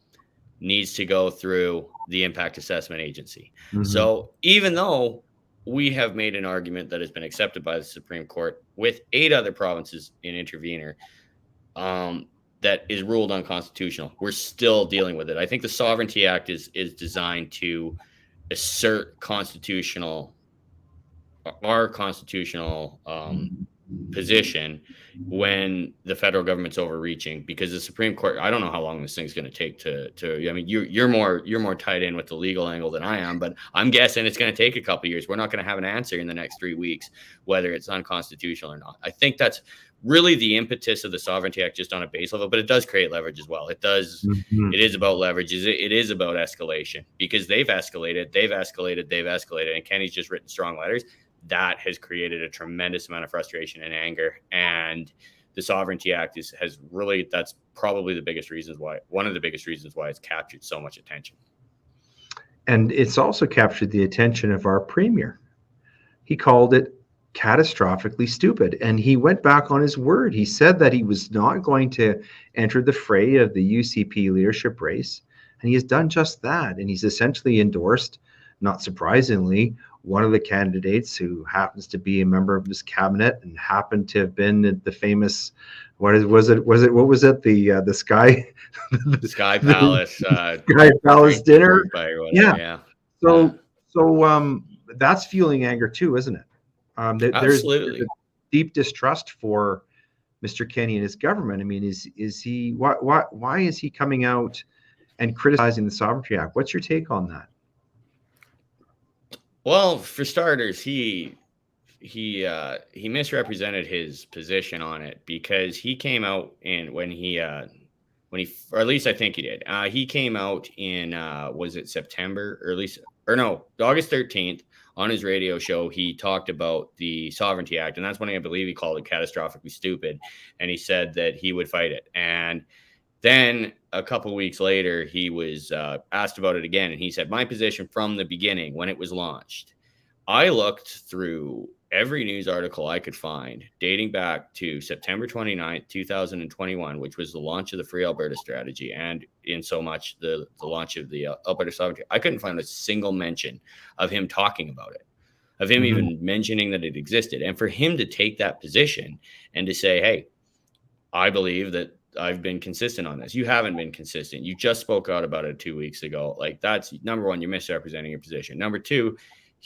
needs to go through the Impact Assessment Agency. So even though we have made an argument that has been accepted by the Supreme Court with 8 other provinces in intervener that is ruled unconstitutional, we're still dealing with it. I think the Sovereignty Act is designed to assert our constitutional position when the federal government's overreaching, because the Supreme Court, I don't know how long this thing's going to take to you're more tied in with the legal angle than I am, but I'm guessing it's going to take a couple of years. We're not going to have an answer in the next 3 weeks whether it's unconstitutional or not. I think that's really the impetus of the Sovereignty Act, just on a base level, but it does create leverage as well. It does. It is about leverage. It is about escalation, because they've escalated, and Kenney's just written strong letters. That has created a tremendous amount of frustration and anger. And the Sovereignty Act that's probably one of the biggest reasons why it's captured so much attention. And it's also captured the attention of our premier. He called it catastrophically stupid, and he went back on his word. He said that he was not going to enter the fray of the UCP leadership race, and he has done just that. And he's essentially endorsed, not surprisingly, one of the candidates who happens to be a member of his cabinet and happened to have been at the famous, what was it? The Sky, the Sky Palace, Sky Palace dinner. Yeah. So that's fueling anger too, isn't it? There's a deep distrust for Mr. Kenney and his government. I mean, is he? Why is he coming out and criticizing the Sovereignty Act? What's your take on that? Well, for starters, he misrepresented his position on it, because he came out or at least I think he did. He came out in was it September, August 13th on his radio show. He talked about the Sovereignty Act, and that's when I believe he called it catastrophically stupid, and he said that he would fight it. And then a couple of weeks later, he was asked about it again, and he said, my position from the beginning when it was launched, I looked through every news article I could find dating back to September 29th, 2021, which was the launch of the Free Alberta strategy, and in so much the launch of the Alberta Sovereignty. I couldn't find a single mention of him talking about it, of him even mentioning that it existed. And for him to take that position and to say, hey, I believe that I've been consistent on this. You haven't been consistent. You just spoke out about it 2 weeks ago. Like, that's number one, you're misrepresenting your position. Number two,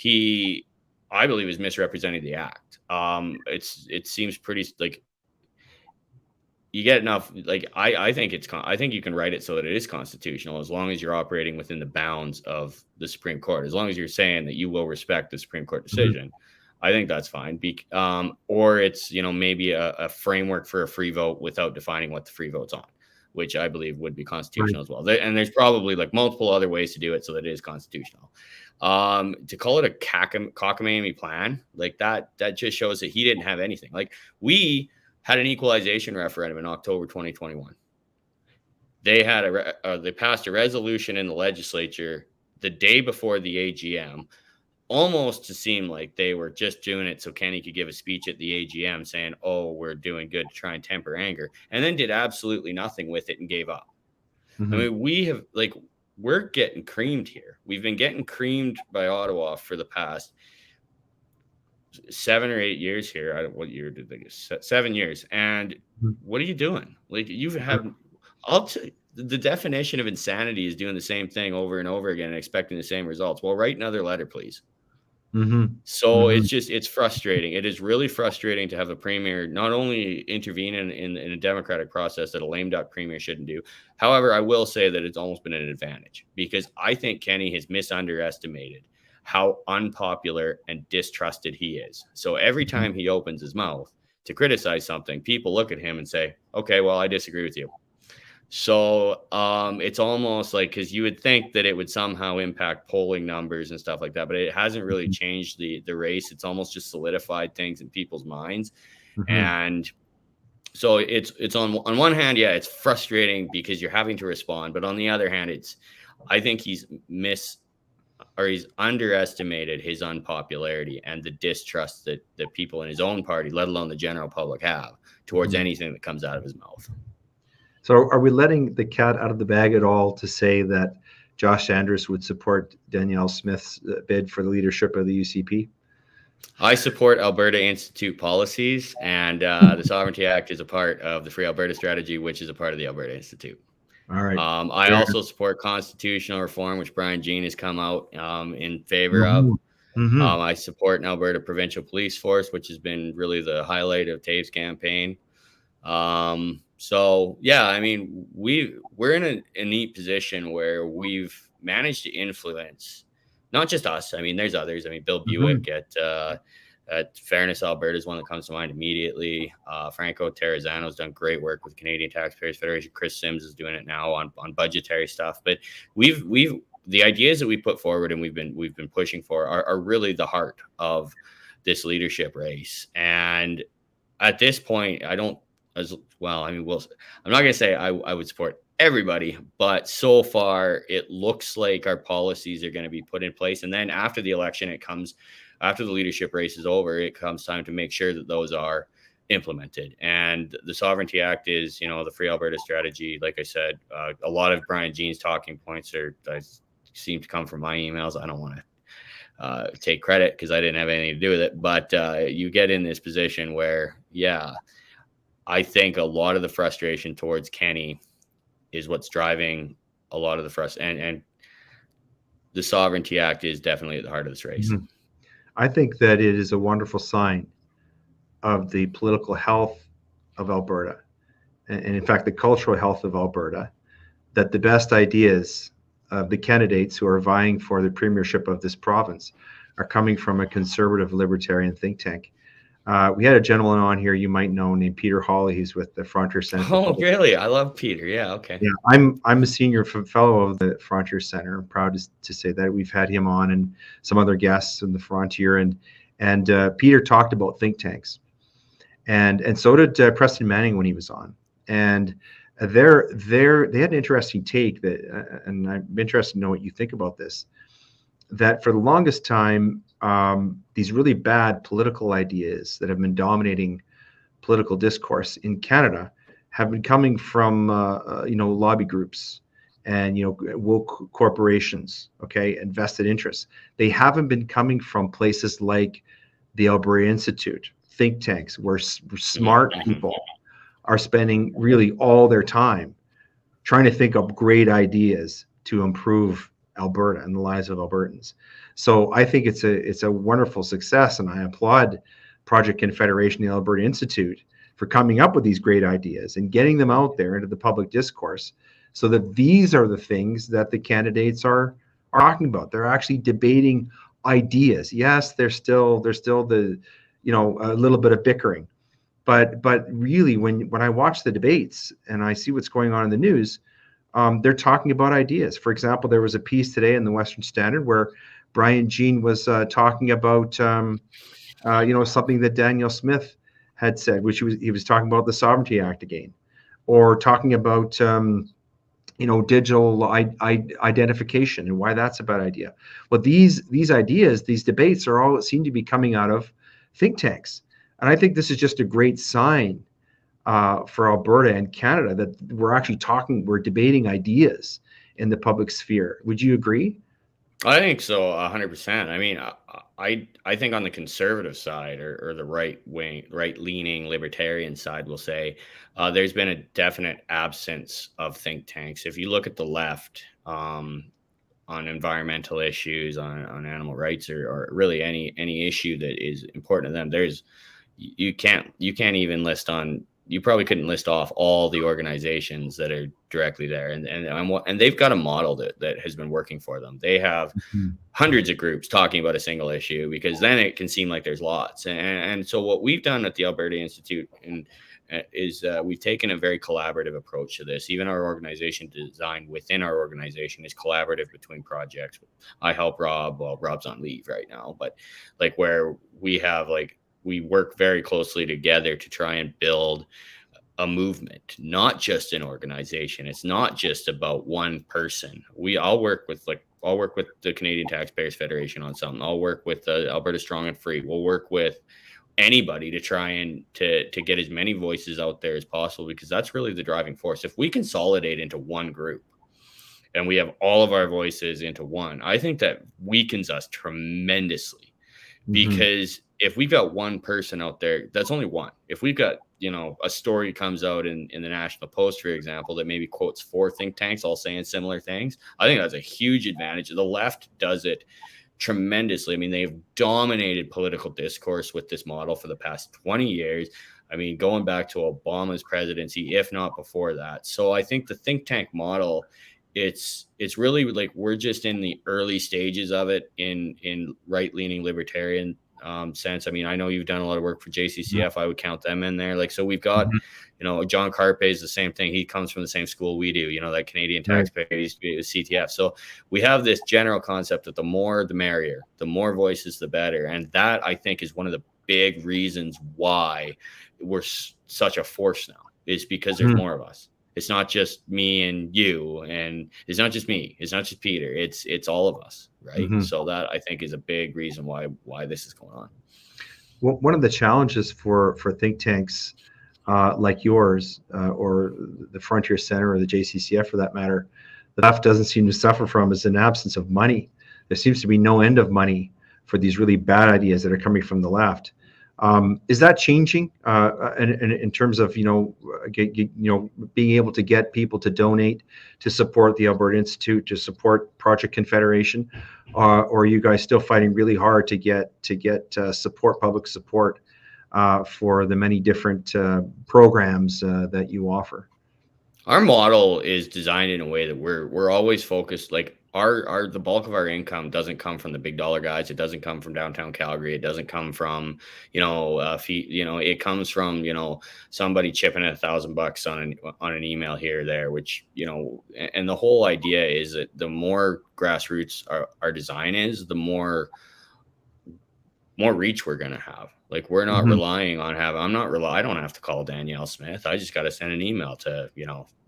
I believe is misrepresenting the act. It seems pretty like you get enough. Like, I think you can write it so that it is constitutional, as long as you're operating within the bounds of the Supreme Court. As long as you're saying that you will respect the Supreme Court decision, I think that's fine. Or it's, maybe a framework for a free vote without defining what the free vote's on, which I believe would be constitutional as well. And there's probably like multiple other ways to do it so that it is constitutional. To call it a cockamamie plan, like that just shows that he didn't have anything. Like, we had an equalization referendum in October 2021. They had they passed a resolution in the legislature the day before the AGM, almost to seem like they were just doing it so Kenney could give a speech at the AGM saying, oh, we're doing good to try and temper anger, and then did absolutely nothing with it and gave up. I mean, we have, like, we're getting creamed here. We've been getting creamed by Ottawa for the past 7 or 8 years here. I don't, what year did they get? 7 years. And what are you doing? Like, you have the definition of insanity is doing the same thing over and over again and expecting the same results. Well, write another letter, please. So it's frustrating. It is really frustrating to have a premier not only intervene in a democratic process that a lame duck premier shouldn't do. However, I will say that it's almost been an advantage, because I think Kenny has misunderestimated how unpopular and distrusted he is. So every time he opens his mouth to criticize something, people look at him and say, okay, well, I disagree with you. So it's almost like, because you would think that it would somehow impact polling numbers and stuff like that, but it hasn't really changed the race. It's almost just solidified things in people's minds. And so it's on one hand, yeah, it's frustrating because you're having to respond, but on the other hand, I think he's underestimated his unpopularity and the distrust that people in his own party, let alone the general public, have towards anything that comes out of his mouth. So are we letting the cat out of the bag at all to say that Josh Andrus would support Danielle Smith's bid for the leadership of the UCP? I support Alberta Institute policies, and the Sovereignty Act is a part of the Free Alberta Strategy, which is a part of the Alberta Institute. All right. I also support constitutional reform, which Brian Jean has come out in favor of. I support an Alberta provincial police force, which has been really the highlight of Tave's campaign. So yeah, I mean, we're in a neat position where we've managed to influence not just us. I mean, there's others. I mean, Bill Buick at Fairness Alberta is one that comes to mind immediately. Franco Terrazzano's done great work with Canadian Taxpayers Federation. Chris Sims is doing it now on budgetary stuff. But the ideas that we put forward and we've been pushing for are really the heart of this leadership race. And at this point, I don't. As well, I mean, I'm not going to say I would support everybody, but so far it looks like our policies are going to be put in place. And then after the election, after the leadership race is over, it comes time to make sure that those are implemented. And the Sovereignty Act is, the Free Alberta Strategy. Like I said, a lot of Brian Jean's talking points seem to come from my emails. I don't want to take credit because I didn't have anything to do with it, but you get in this position where, yeah, I think a lot of the frustration towards Kenny is what's driving a lot of the frustration, and the Sovereignty Act is definitely at the heart of this race. I think that it is a wonderful sign of the political health of Alberta, and in fact, the cultural health of Alberta, that the best ideas of the candidates who are vying for the premiership of this province are coming from a conservative libertarian think tank. We had a gentleman on here you might know named Peter Hawley. He's with the Frontier Center. Oh, really? I love Peter. Yeah, okay. Yeah, I'm a senior fellow of the Frontier Center. I'm proud to say that. We've had him on and some other guests in the Frontier, and Peter talked about think tanks, and so did Preston Manning when he was on. And they had an interesting take that, and I'm interested to know what you think about this. That for the longest time, these really bad political ideas that have been dominating political discourse in Canada have been coming from lobby groups and woke corporations, and vested interests. They haven't been coming from places like the Alberta Institute, think tanks, where smart people are spending really all their time trying to think up great ideas to improve Alberta and the lives of Albertans. So I think it's a wonderful success, and I applaud Project Confederation, the Alberta Institute, for coming up with these great ideas and getting them out there into the public discourse, so that these are the things that the candidates are talking about. They're actually debating ideas. Yes, there's still the a little bit of bickering, but really when I watch the debates and I see what's going on in the news, they're talking about ideas. For example, there was a piece today in the Western Standard where Brian Jean was talking about something that Danielle Smith had said, which he was talking about the Sovereignty Act again, or talking about digital identification and why that's a bad idea. Well, these ideas, these debates are all seem to be coming out of think tanks, and I think this is just a great sign for Alberta and Canada that we're debating ideas in the public sphere. Would you agree? I think so, 100%. I mean, I think on the conservative side or the right-leaning libertarian side, we'll say, there's been a definite absence of think tanks. If you look at the left, on environmental issues, on animal rights, or really any issue that is important to them, you can't even you probably couldn't list off all the organizations that are directly there, and they've got a model that has been working for them. They have hundreds of groups talking about a single issue, because then it can seem like there's lots. And so what we've done at the Alberta Institute is we've taken a very collaborative approach to this. Even our organization design within our organization is collaborative between projects. I help Rob. Well, Rob's on leave right now, but like where we work very closely together to try and build a movement, not just an organization. It's not just about one person. I'll work with the Canadian Taxpayers Federation on something. I'll work with Alberta Strong and Free. We'll work with anybody to try and to get as many voices out there as possible, because that's really the driving force. If we consolidate into one group and we have all of our voices into one, I think that weakens us tremendously. Because if we've got one person out there, that's only one. If we've got, a story comes out in the National Post, for example, that maybe quotes 4 think tanks all saying similar things, I think that's a huge advantage. The left does it tremendously. I mean, they've dominated political discourse with this model for the past 20 years. I mean, going back to Obama's presidency, if not before that. So I think the think tank model, it's really like we're just in the early stages of it in right-leaning libertarian sense. I mean, I know you've done a lot of work for JCCF. I would count them in there. Like, so we've got, John Carpe is the same thing. He comes from the same school we do, that Canadian taxpayer used to be with CTF. So we have this general concept that the more, the merrier, the more voices, the better. And that, I think, is one of the big reasons why we're such a force now, is because there's more of us. It's not just me and you, and it's not just me. It's not just Peter. It's all of us, right? So that, I think, is a big reason why this is going on. Well, one of the challenges for think tanks like yours or the Frontier Center or the JCCF, for that matter, the left doesn't seem to suffer from is an absence of money. There seems to be no end of money for these really bad ideas that are coming from the left. Is that changing in terms of being able to get people to donate to support the Alberta Institute, to support Project Confederation, or are you guys still fighting really hard to get public support for the many different programs that you offer? Our model is designed in a way that we're always focused. Like the bulk of our income doesn't come from the big dollar guys. It doesn't come from downtown Calgary. It doesn't come from, it comes from, somebody chipping $1,000 on an email here or there, which, and the whole idea is that the more grassroots our design is, the more reach we're going to have. Like, we're not relying on I don't have to call Danielle Smith. I just got to send an email to,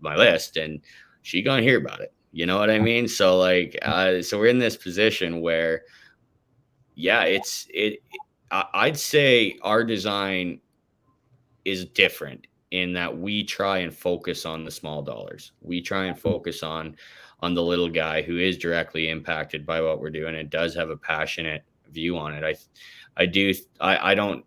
my list, and she gonna hear about it. You know what I mean? So so we're in this position where, I'd say our design is different in that we try and focus on the small dollars. We try and focus on the little guy who is directly impacted by what we're doing and does have a passionate view on it. I don't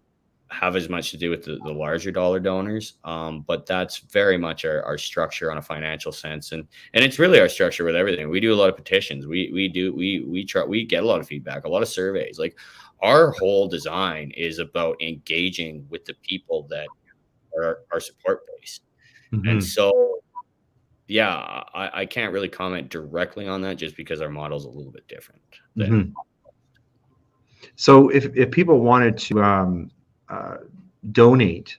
have as much to do with the larger dollar donors, but that's very much our structure on a financial sense, and it's really our structure with everything. We do a lot of petitions. We get a lot of feedback, a lot of surveys. Like, our whole design is about engaging with the people that are our support base, and so I can't really comment directly on that just because our model is a little bit different. So if people wanted to donate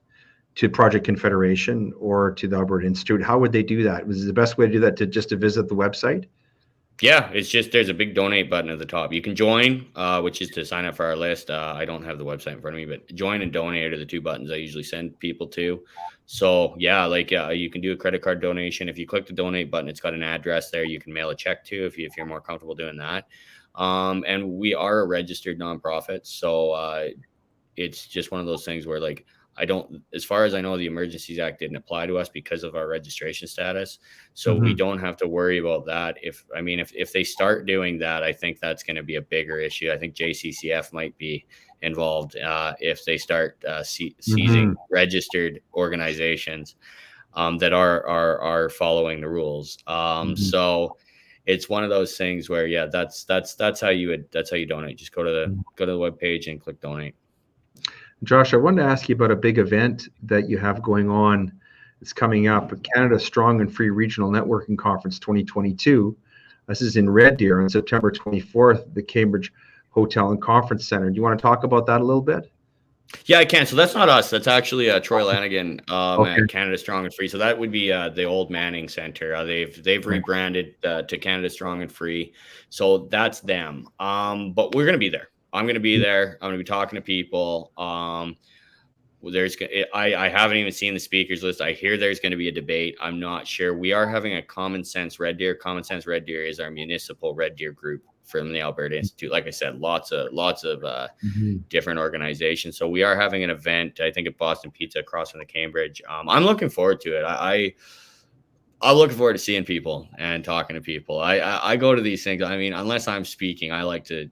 to Project Confederation or to the Alberta Institute, how would they do that? Was the best way to do that to visit the website? Yeah, it's just, there's a big donate button at the top. You can join, which is to sign up for our list. I don't have the website in front of me, but join and donate are the two buttons I usually send people to. So you can do a credit card donation. If you click the donate button, it's got an address there you can mail a check to if you're more comfortable doing that. And we are a registered nonprofit, so it's just one of those things where, like, as far as I know, the Emergencies Act didn't apply to us because of our registration status. So we don't have to worry about that. If they start doing that, I think that's going to be a bigger issue. I think JCCF might be involved if they start seizing registered organizations that are following the rules. So it's one of those things where, yeah, that's how you donate. Just go to the webpage and click donate. Josh, I wanted to ask you about a big event that you have going on. It's coming up, Canada Strong and Free Regional Networking Conference 2022. This is in Red Deer on September 24th at the Cambridge Hotel and Conference Center. Do you want to talk about that a little bit? Yeah, I can. So that's not us. That's actually Troy Lanigan at Canada Strong and Free. So that would be the old Manning Center. They've rebranded to Canada Strong and Free. So that's them. But we're going to be there. I'm going to be there. I'm going to be talking to people. I haven't even seen the speakers list. I hear there's going to be a debate. I'm not sure. We are having a Common Sense Red Deer. Common Sense Red Deer is our municipal Red Deer group from the Alberta Institute. Like I said, lots of different organizations. So we are having an event, I think, at Boston Pizza across from the Cambridge. I'm looking forward to it. I'm looking forward to seeing people and talking to people. I go to these things. I mean, unless I'm speaking, I like to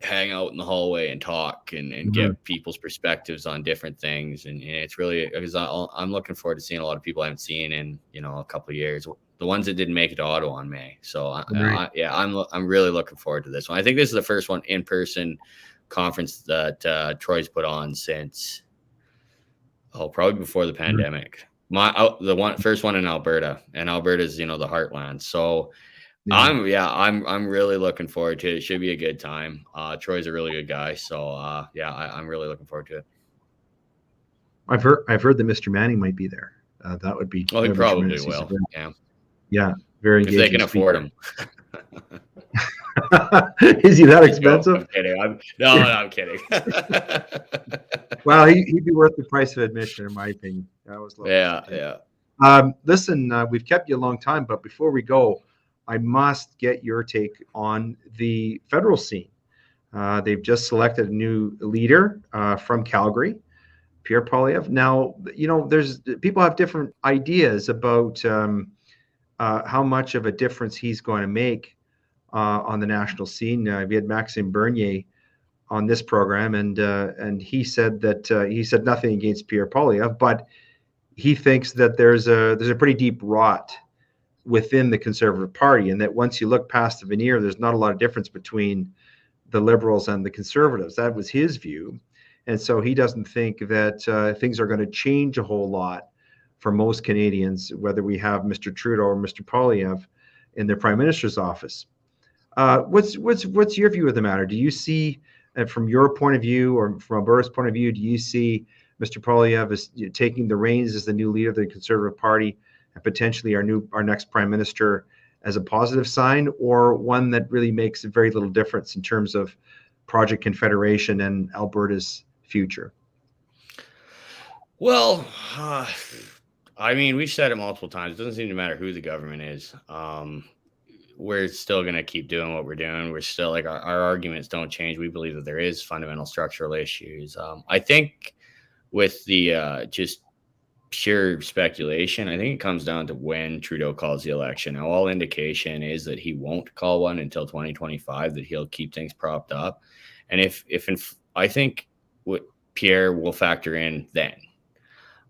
hang out in the hallway and talk and get people's perspectives on different things. And it's really, because I'm looking forward to seeing a lot of people I haven't seen in, a couple of years. The ones that didn't make it to Ottawa in May. So I'm really looking forward to this one. I think this is the first one in-person conference that Troy's put on since probably before the pandemic. First one in Alberta, and Alberta's the heartland. So I'm really looking forward to it. It should be a good time. Troy's a really good guy, so I'm really looking forward to it. I've heard that Mr. Manning might be there. That would be. Oh, he probably will. Yeah, very engaging. If they can afford him. Is he that expensive? I'm kidding. I'm kidding. Well, he'd be worth the price of admission, in my opinion. That was lovely. Yeah. Listen, we've kept you a long time, but before we go, I must get your take on the federal scene. They've just selected a new leader from Calgary, Pierre Poilievre. Now, there's people have different ideas about how much of a difference he's going to make on the national scene. We had Maxime Bernier on this program, and he said that he said nothing against Pierre Poilievre, but he thinks that there's a pretty deep rot within the Conservative Party, and that once you look past the veneer, there's not a lot of difference between the Liberals and the Conservatives. That was his view, and so he doesn't think that things are going to change a whole lot for most Canadians, whether we have Mr. Trudeau or Mr. Poilievre in their Prime Minister's office. What's your view of the matter? Do you see, from your point of view or from Alberta's point of view, do you see Mr. Poilievre as taking the reins as the new leader of the Conservative Party and potentially our next Prime Minister as a positive sign, or one that really makes very little difference in terms of Project Confederation and Alberta's future? Well, we've said it multiple times. It doesn't seem to matter who the government is. We're still going to keep doing what we're doing. We're still our arguments don't change. We believe that there is fundamental structural issues. I think with the just pure speculation, I think it comes down to when Trudeau calls the election. Now, all indication is that he won't call one until 2025, that he'll keep things propped up. And I think what Pierre will factor in then.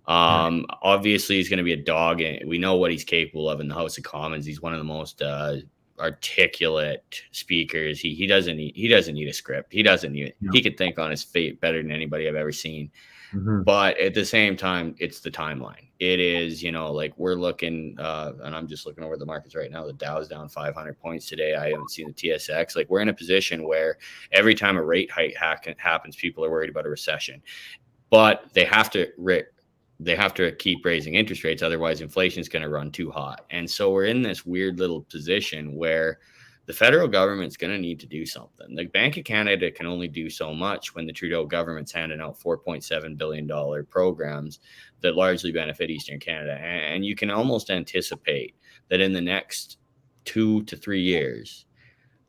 Obviously he's going to be a dog, and we know what he's capable of in the House of Commons. He's one of the most articulate speakers. He doesn't need a script. He could think on his feet better than anybody I've ever seen. But at the same time, it's the timeline. It is, we're looking, and I'm just looking over the markets right now. The Dow's down 500 points today. I haven't seen the TSX. We're in a position where every time a rate hike happens, people are worried about a recession. But they have to keep raising interest rates. Otherwise, inflation is going to run too hot. And so we're in this weird little position where the federal government's going to need to do something. The Bank of Canada can only do so much when the Trudeau government's handing out $4.7 billion programs that largely benefit Eastern Canada. And you can almost anticipate that in the next 2 to 3 years,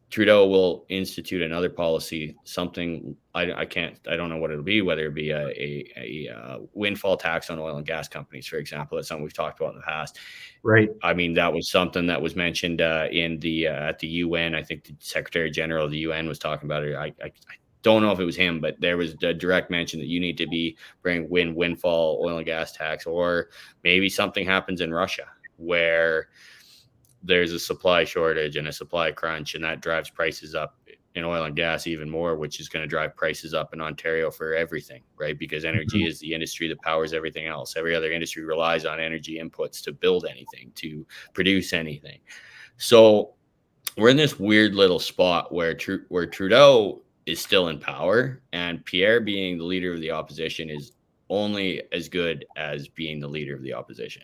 Trudeau will institute another policy, something I don't know what it'll be, whether it be a windfall tax on oil and gas companies, for example. That's something we've talked about in the past. Right. I mean, that was something that was mentioned in the at the UN. I think the Secretary General of the UN was talking about it. I don't know if it was him, but there was a direct mention that you need to bring windfall oil and gas tax, or maybe something happens in Russia where there's a supply shortage and a supply crunch, and that drives prices up in oil and gas even more, which is going to drive prices up in Ontario for everything, right? Because energy is the industry that powers everything else. Every other industry relies on energy inputs to build anything, to produce anything. So we're in this weird little spot where Trudeau is still in power, and Pierre, being the leader of the opposition, is only as good as being the leader of the opposition.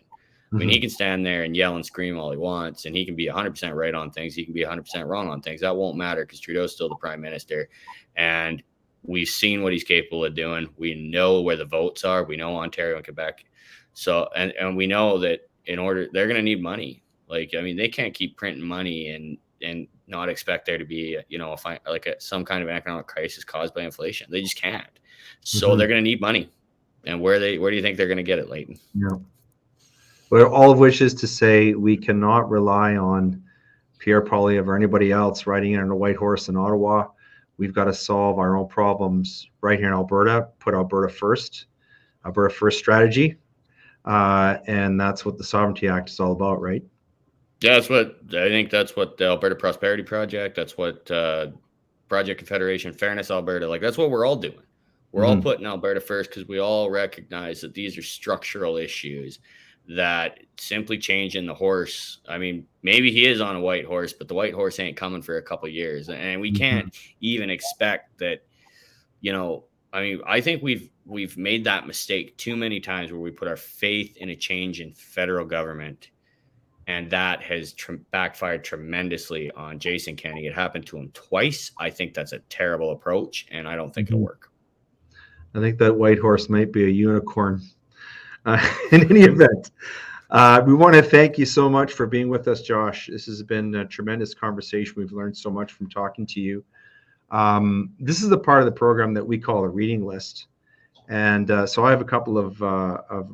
I mean, he can stand there and yell and scream all he wants, and he can be 100% right on things. He can be 100% wrong on things. That won't matter because Trudeau's still the prime minister, and we've seen what he's capable of doing. We know where the votes are. We know Ontario and Quebec. So, and we know that they're going to need money. Like, I mean, they can't keep printing money and not expect there to be, some kind of economic crisis caused by inflation. They just can't. So they're going to need money. And where do you think they're going to get it, Leighton? Yeah. Well, all of which is to say we cannot rely on Pierre Poilievre or anybody else riding in on a white horse in Ottawa. We've got to solve our own problems right here in Alberta, put Alberta first strategy. And that's what the Sovereignty Act is all about, right? Yeah, that's what the Alberta Prosperity Project, that's what Project Confederation, Fairness Alberta, like that's what we're all doing. We're all putting Alberta first because we all recognize that these are structural issues that simply changing the horse. I mean, maybe he is on a white horse, but the white horse ain't coming for a couple of years. And we can't even expect that, I mean, I think we've made that mistake too many times where we put our faith in a change in federal government. And that has backfired tremendously on Jason Kenney. It happened to him twice. I think that's a terrible approach, and I don't think it'll work. I think that white horse might be a unicorn. In any event, we want to thank you so much for being with us, Josh. This has been a tremendous conversation. We've learned so much from talking to you. This is the part of the program that we call a reading list, and so I have a couple of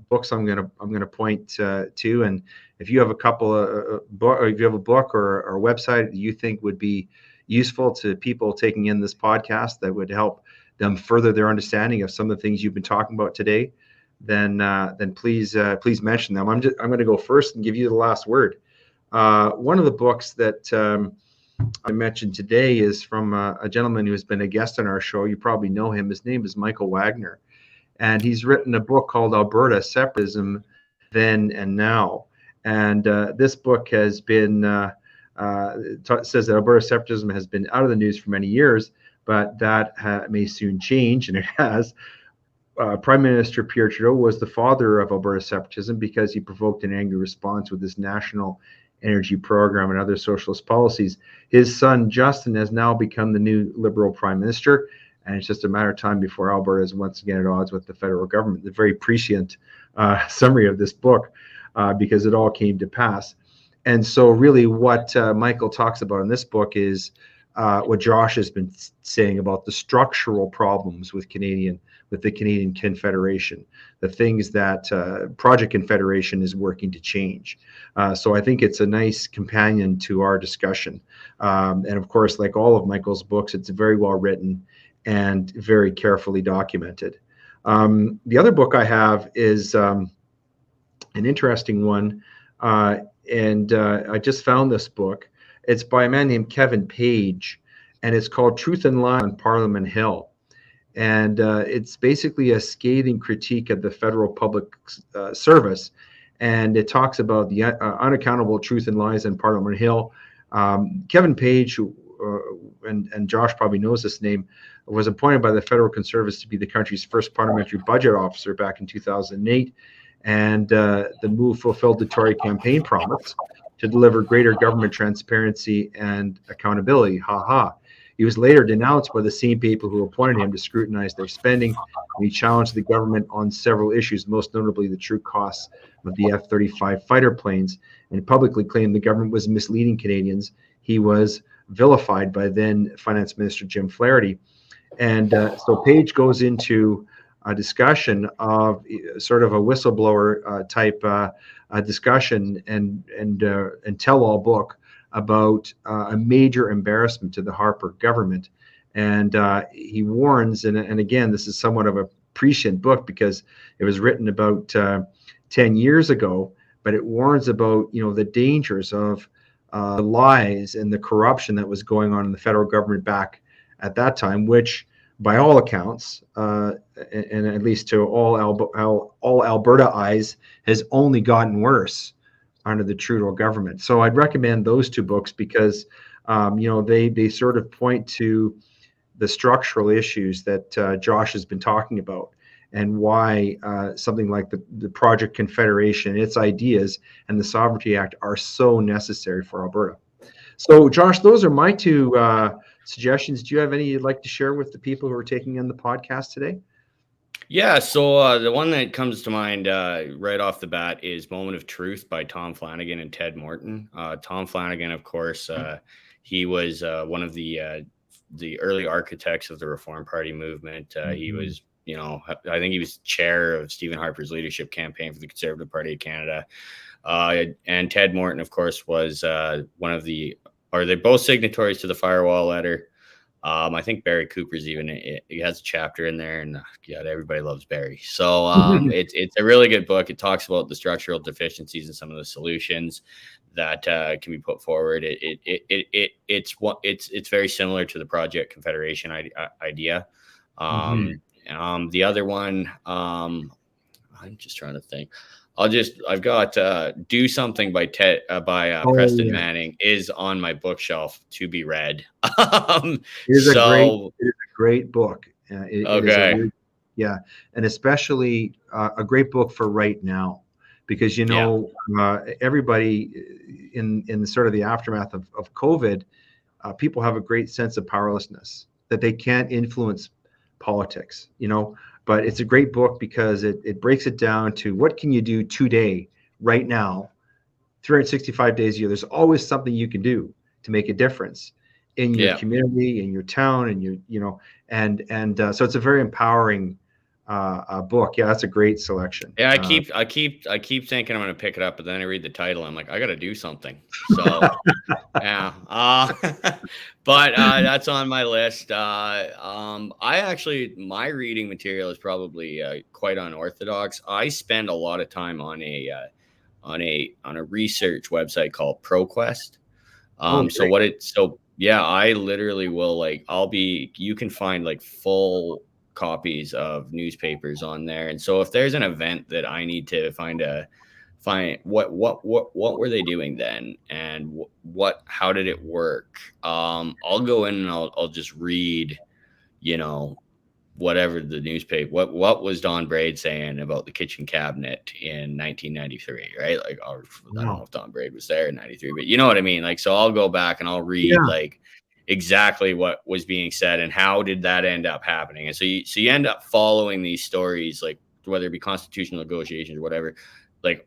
books I'm gonna point to, and if you have a couple of or if you have a book or a website that you think would be useful to people taking in this podcast that would help them further their understanding of some of the things you've been talking about today, then please mention them. I'm going to go first and give you the last word. One of the books that I mentioned today is from a gentleman who has been a guest on our show. You probably know him. His name is Michael Wagner, and he's written a book called Alberta: Separatism, Then and Now. And this book has been says that Alberta separatism has been out of the news for many years, but that may soon change, and it has. Prime Minister Pierre Trudeau was the father of Alberta separatism because he provoked an angry response with his national energy program and other socialist policies. His son, Justin, has now become the new Liberal Prime Minister, and it's just a matter of time before Alberta is once again at odds with the federal government. The very prescient summary of this book, because it all came to pass. And so really what Michael talks about in this book is what Josh has been saying about the structural problems with the Canadian Confederation, the things that Project Confederation is working to change. So I think it's a nice companion to our discussion. And of course, like all of Michael's books, it's very well written and very carefully documented. The other book I have is an interesting one. And I just found this book. It's by a man named Kevin Page, and it's called Truth and Lies on Parliament Hill. And it's basically a scathing critique of the federal public service. And it talks about the unaccountable truth and lies on Parliament Hill. Kevin Page, and Josh probably knows this name, was appointed by the federal Conservatives to be the country's first parliamentary budget officer back in 2008. And the move fulfilled the Tory campaign promise to deliver greater government transparency and accountability. Ha ha. He was later denounced by the same people who appointed him to scrutinize their spending, and he challenged the government on several issues, most notably the true costs of the F-35 fighter planes, and publicly claimed the government was misleading Canadians. He was vilified by then Finance Minister Jim Flaherty. And so Page goes into a discussion of sort of a whistleblower type discussion and tell-all book about a major embarrassment to the Harper government. And he warns, and again, this is somewhat of a prescient book because it was written about 10 years ago, but it warns about, the dangers of the lies and the corruption that was going on in the federal government back at that time, which by all accounts, and at least to all Alberta eyes, has only gotten worse under the Trudeau government. So I'd recommend those two books because, they sort of point to the structural issues that Josh has been talking about, and why something like the Project Confederation, its ideas, and the Sovereignty Act are so necessary for Alberta. So, Josh, those are my two suggestions. Do you have any you'd like to share with the people who are taking in the podcast today? Yeah, so the one that comes to mind right off the bat is Moment of Truth by Tom Flanagan and Ted Morton. Tom Flanagan, of course, he was one of the early architects of the Reform Party movement. He was, I think he was chair of Stephen Harper's leadership campaign for the Conservative Party of Canada. And Ted Morton, of course, was they're both signatories to the Firewall Letter. I think Barry Cooper's he has a chapter in there, and God, everybody loves Barry. So it's a really good book. It talks about the structural deficiencies and some of the solutions that can be put forward. It's very similar to the Project Confederation idea. The other one, I'm just trying to think. I've got Do Something by Preston Manning is on my bookshelf to be read. It is a great book. And especially a great book for right now, because everybody in sort of the aftermath of COVID, people have a great sense of powerlessness, that they can't influence politics, but it's a great book because it breaks it down to what can you do today, right now, 365 days a year. There's always something you can do to make a difference in your community, in your town, and so it's a very empowering book. Yeah, that's a great selection. Yeah, I keep thinking I'm going to pick it up, but then I read the title. I'm like, I got to do something. So yeah, but that's on my list. My reading material is probably quite unorthodox. I spend a lot of time on a research website called ProQuest. I literally will you can find full copies of newspapers on there, and so if there's an event that I need to find what were they doing then, and how did it work, I'll go in and I'll just read whatever the newspaper, what was Don Braid saying about the kitchen cabinet in 1993, right? I don't know if Don Braid was there in 93, but you know what I mean? So I'll go back and I'll read exactly what was being said and how did that end up happening. And so you end up following these stories, whether it be constitutional negotiations or whatever,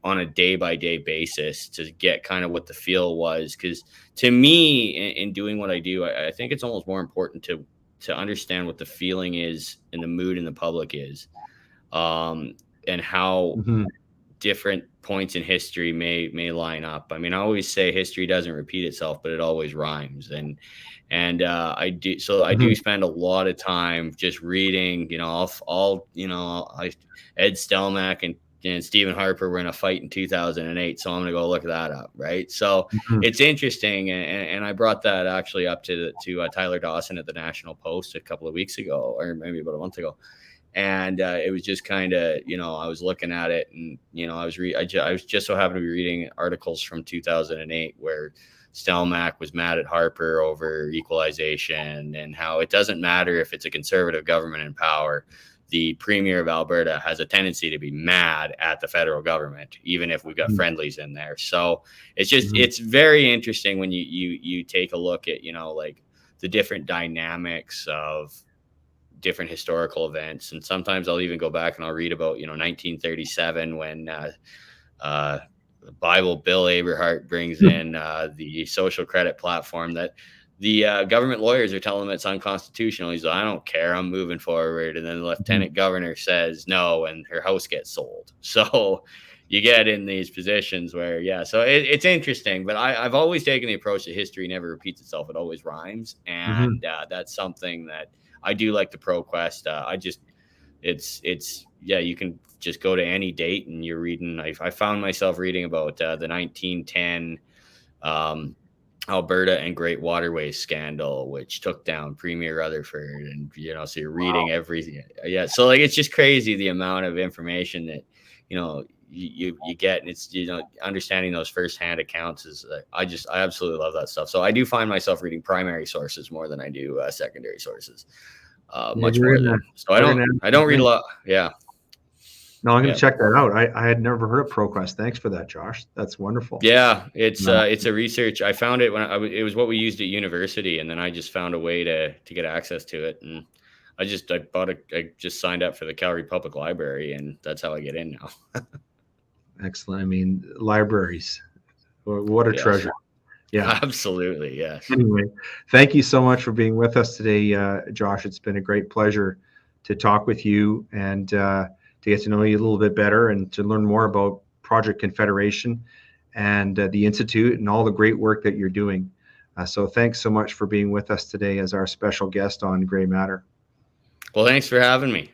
on a day-by-day basis to get kind of what the feel was. Because to me, in doing what I do, I think it's almost more important to understand what the feeling is and the mood in the public is, and how different points in history may line up. I mean, I always say history doesn't repeat itself, but it always rhymes. And I do spend a lot of time just reading, Ed Stelmach and Stephen Harper were in a fight in 2008. So I'm going to go look that up. Right. So it's interesting. And I brought that actually up to Tyler Dawson at the National Post a couple of weeks ago, or maybe about a month ago. And it was just kind of, I was looking at it, and, I was just so happened to be reading articles from 2008 where Stelmach was mad at Harper over equalization, and how it doesn't matter if it's a conservative government in power. The premier of Alberta has a tendency to be mad at the federal government, even if we've got friendlies in there. So it's just, it's very interesting when you take a look at, the different dynamics of different historical events. And sometimes I'll even go back and I'll read about, 1937 when Bible Bill Aberhart brings in the social credit platform that the government lawyers are telling him it's unconstitutional. He's like, I don't care, I'm moving forward. And then the lieutenant governor says no, and her house gets sold. So you get in these positions where, so it's interesting. But I've always taken the approach that history never repeats itself. It always rhymes. And that's something that I do like the ProQuest. You can just go to any date and you're reading. I found myself reading about the 1910 Alberta and Great Waterways scandal, which took down Premier Rutherford, and so you're reading everything. So like it's just crazy the amount of information that you get, and it's understanding those firsthand accounts is I absolutely love that stuff. So I do find myself reading primary sources more than I do secondary sources, much more than. So I don't read a lot. Yeah. No, I'm going to check that out. I had never heard of ProQuest. Thanks for that, Josh. That's wonderful. Yeah, it's a research. I found it when it was what we used at university, and then I just found a way to get access to it, and I just signed up for the Calgary Public Library, and that's how I get in now. Excellent. I mean, libraries, what a treasure. Yeah, absolutely. Yeah. Anyway, thank you so much for being with us today, Josh. It's been a great pleasure to talk with you and to get to know you a little bit better and to learn more about Project Confederation and the Institute and all the great work that you're doing. So thanks so much for being with us today as our special guest on Gray Matter. Well, thanks for having me.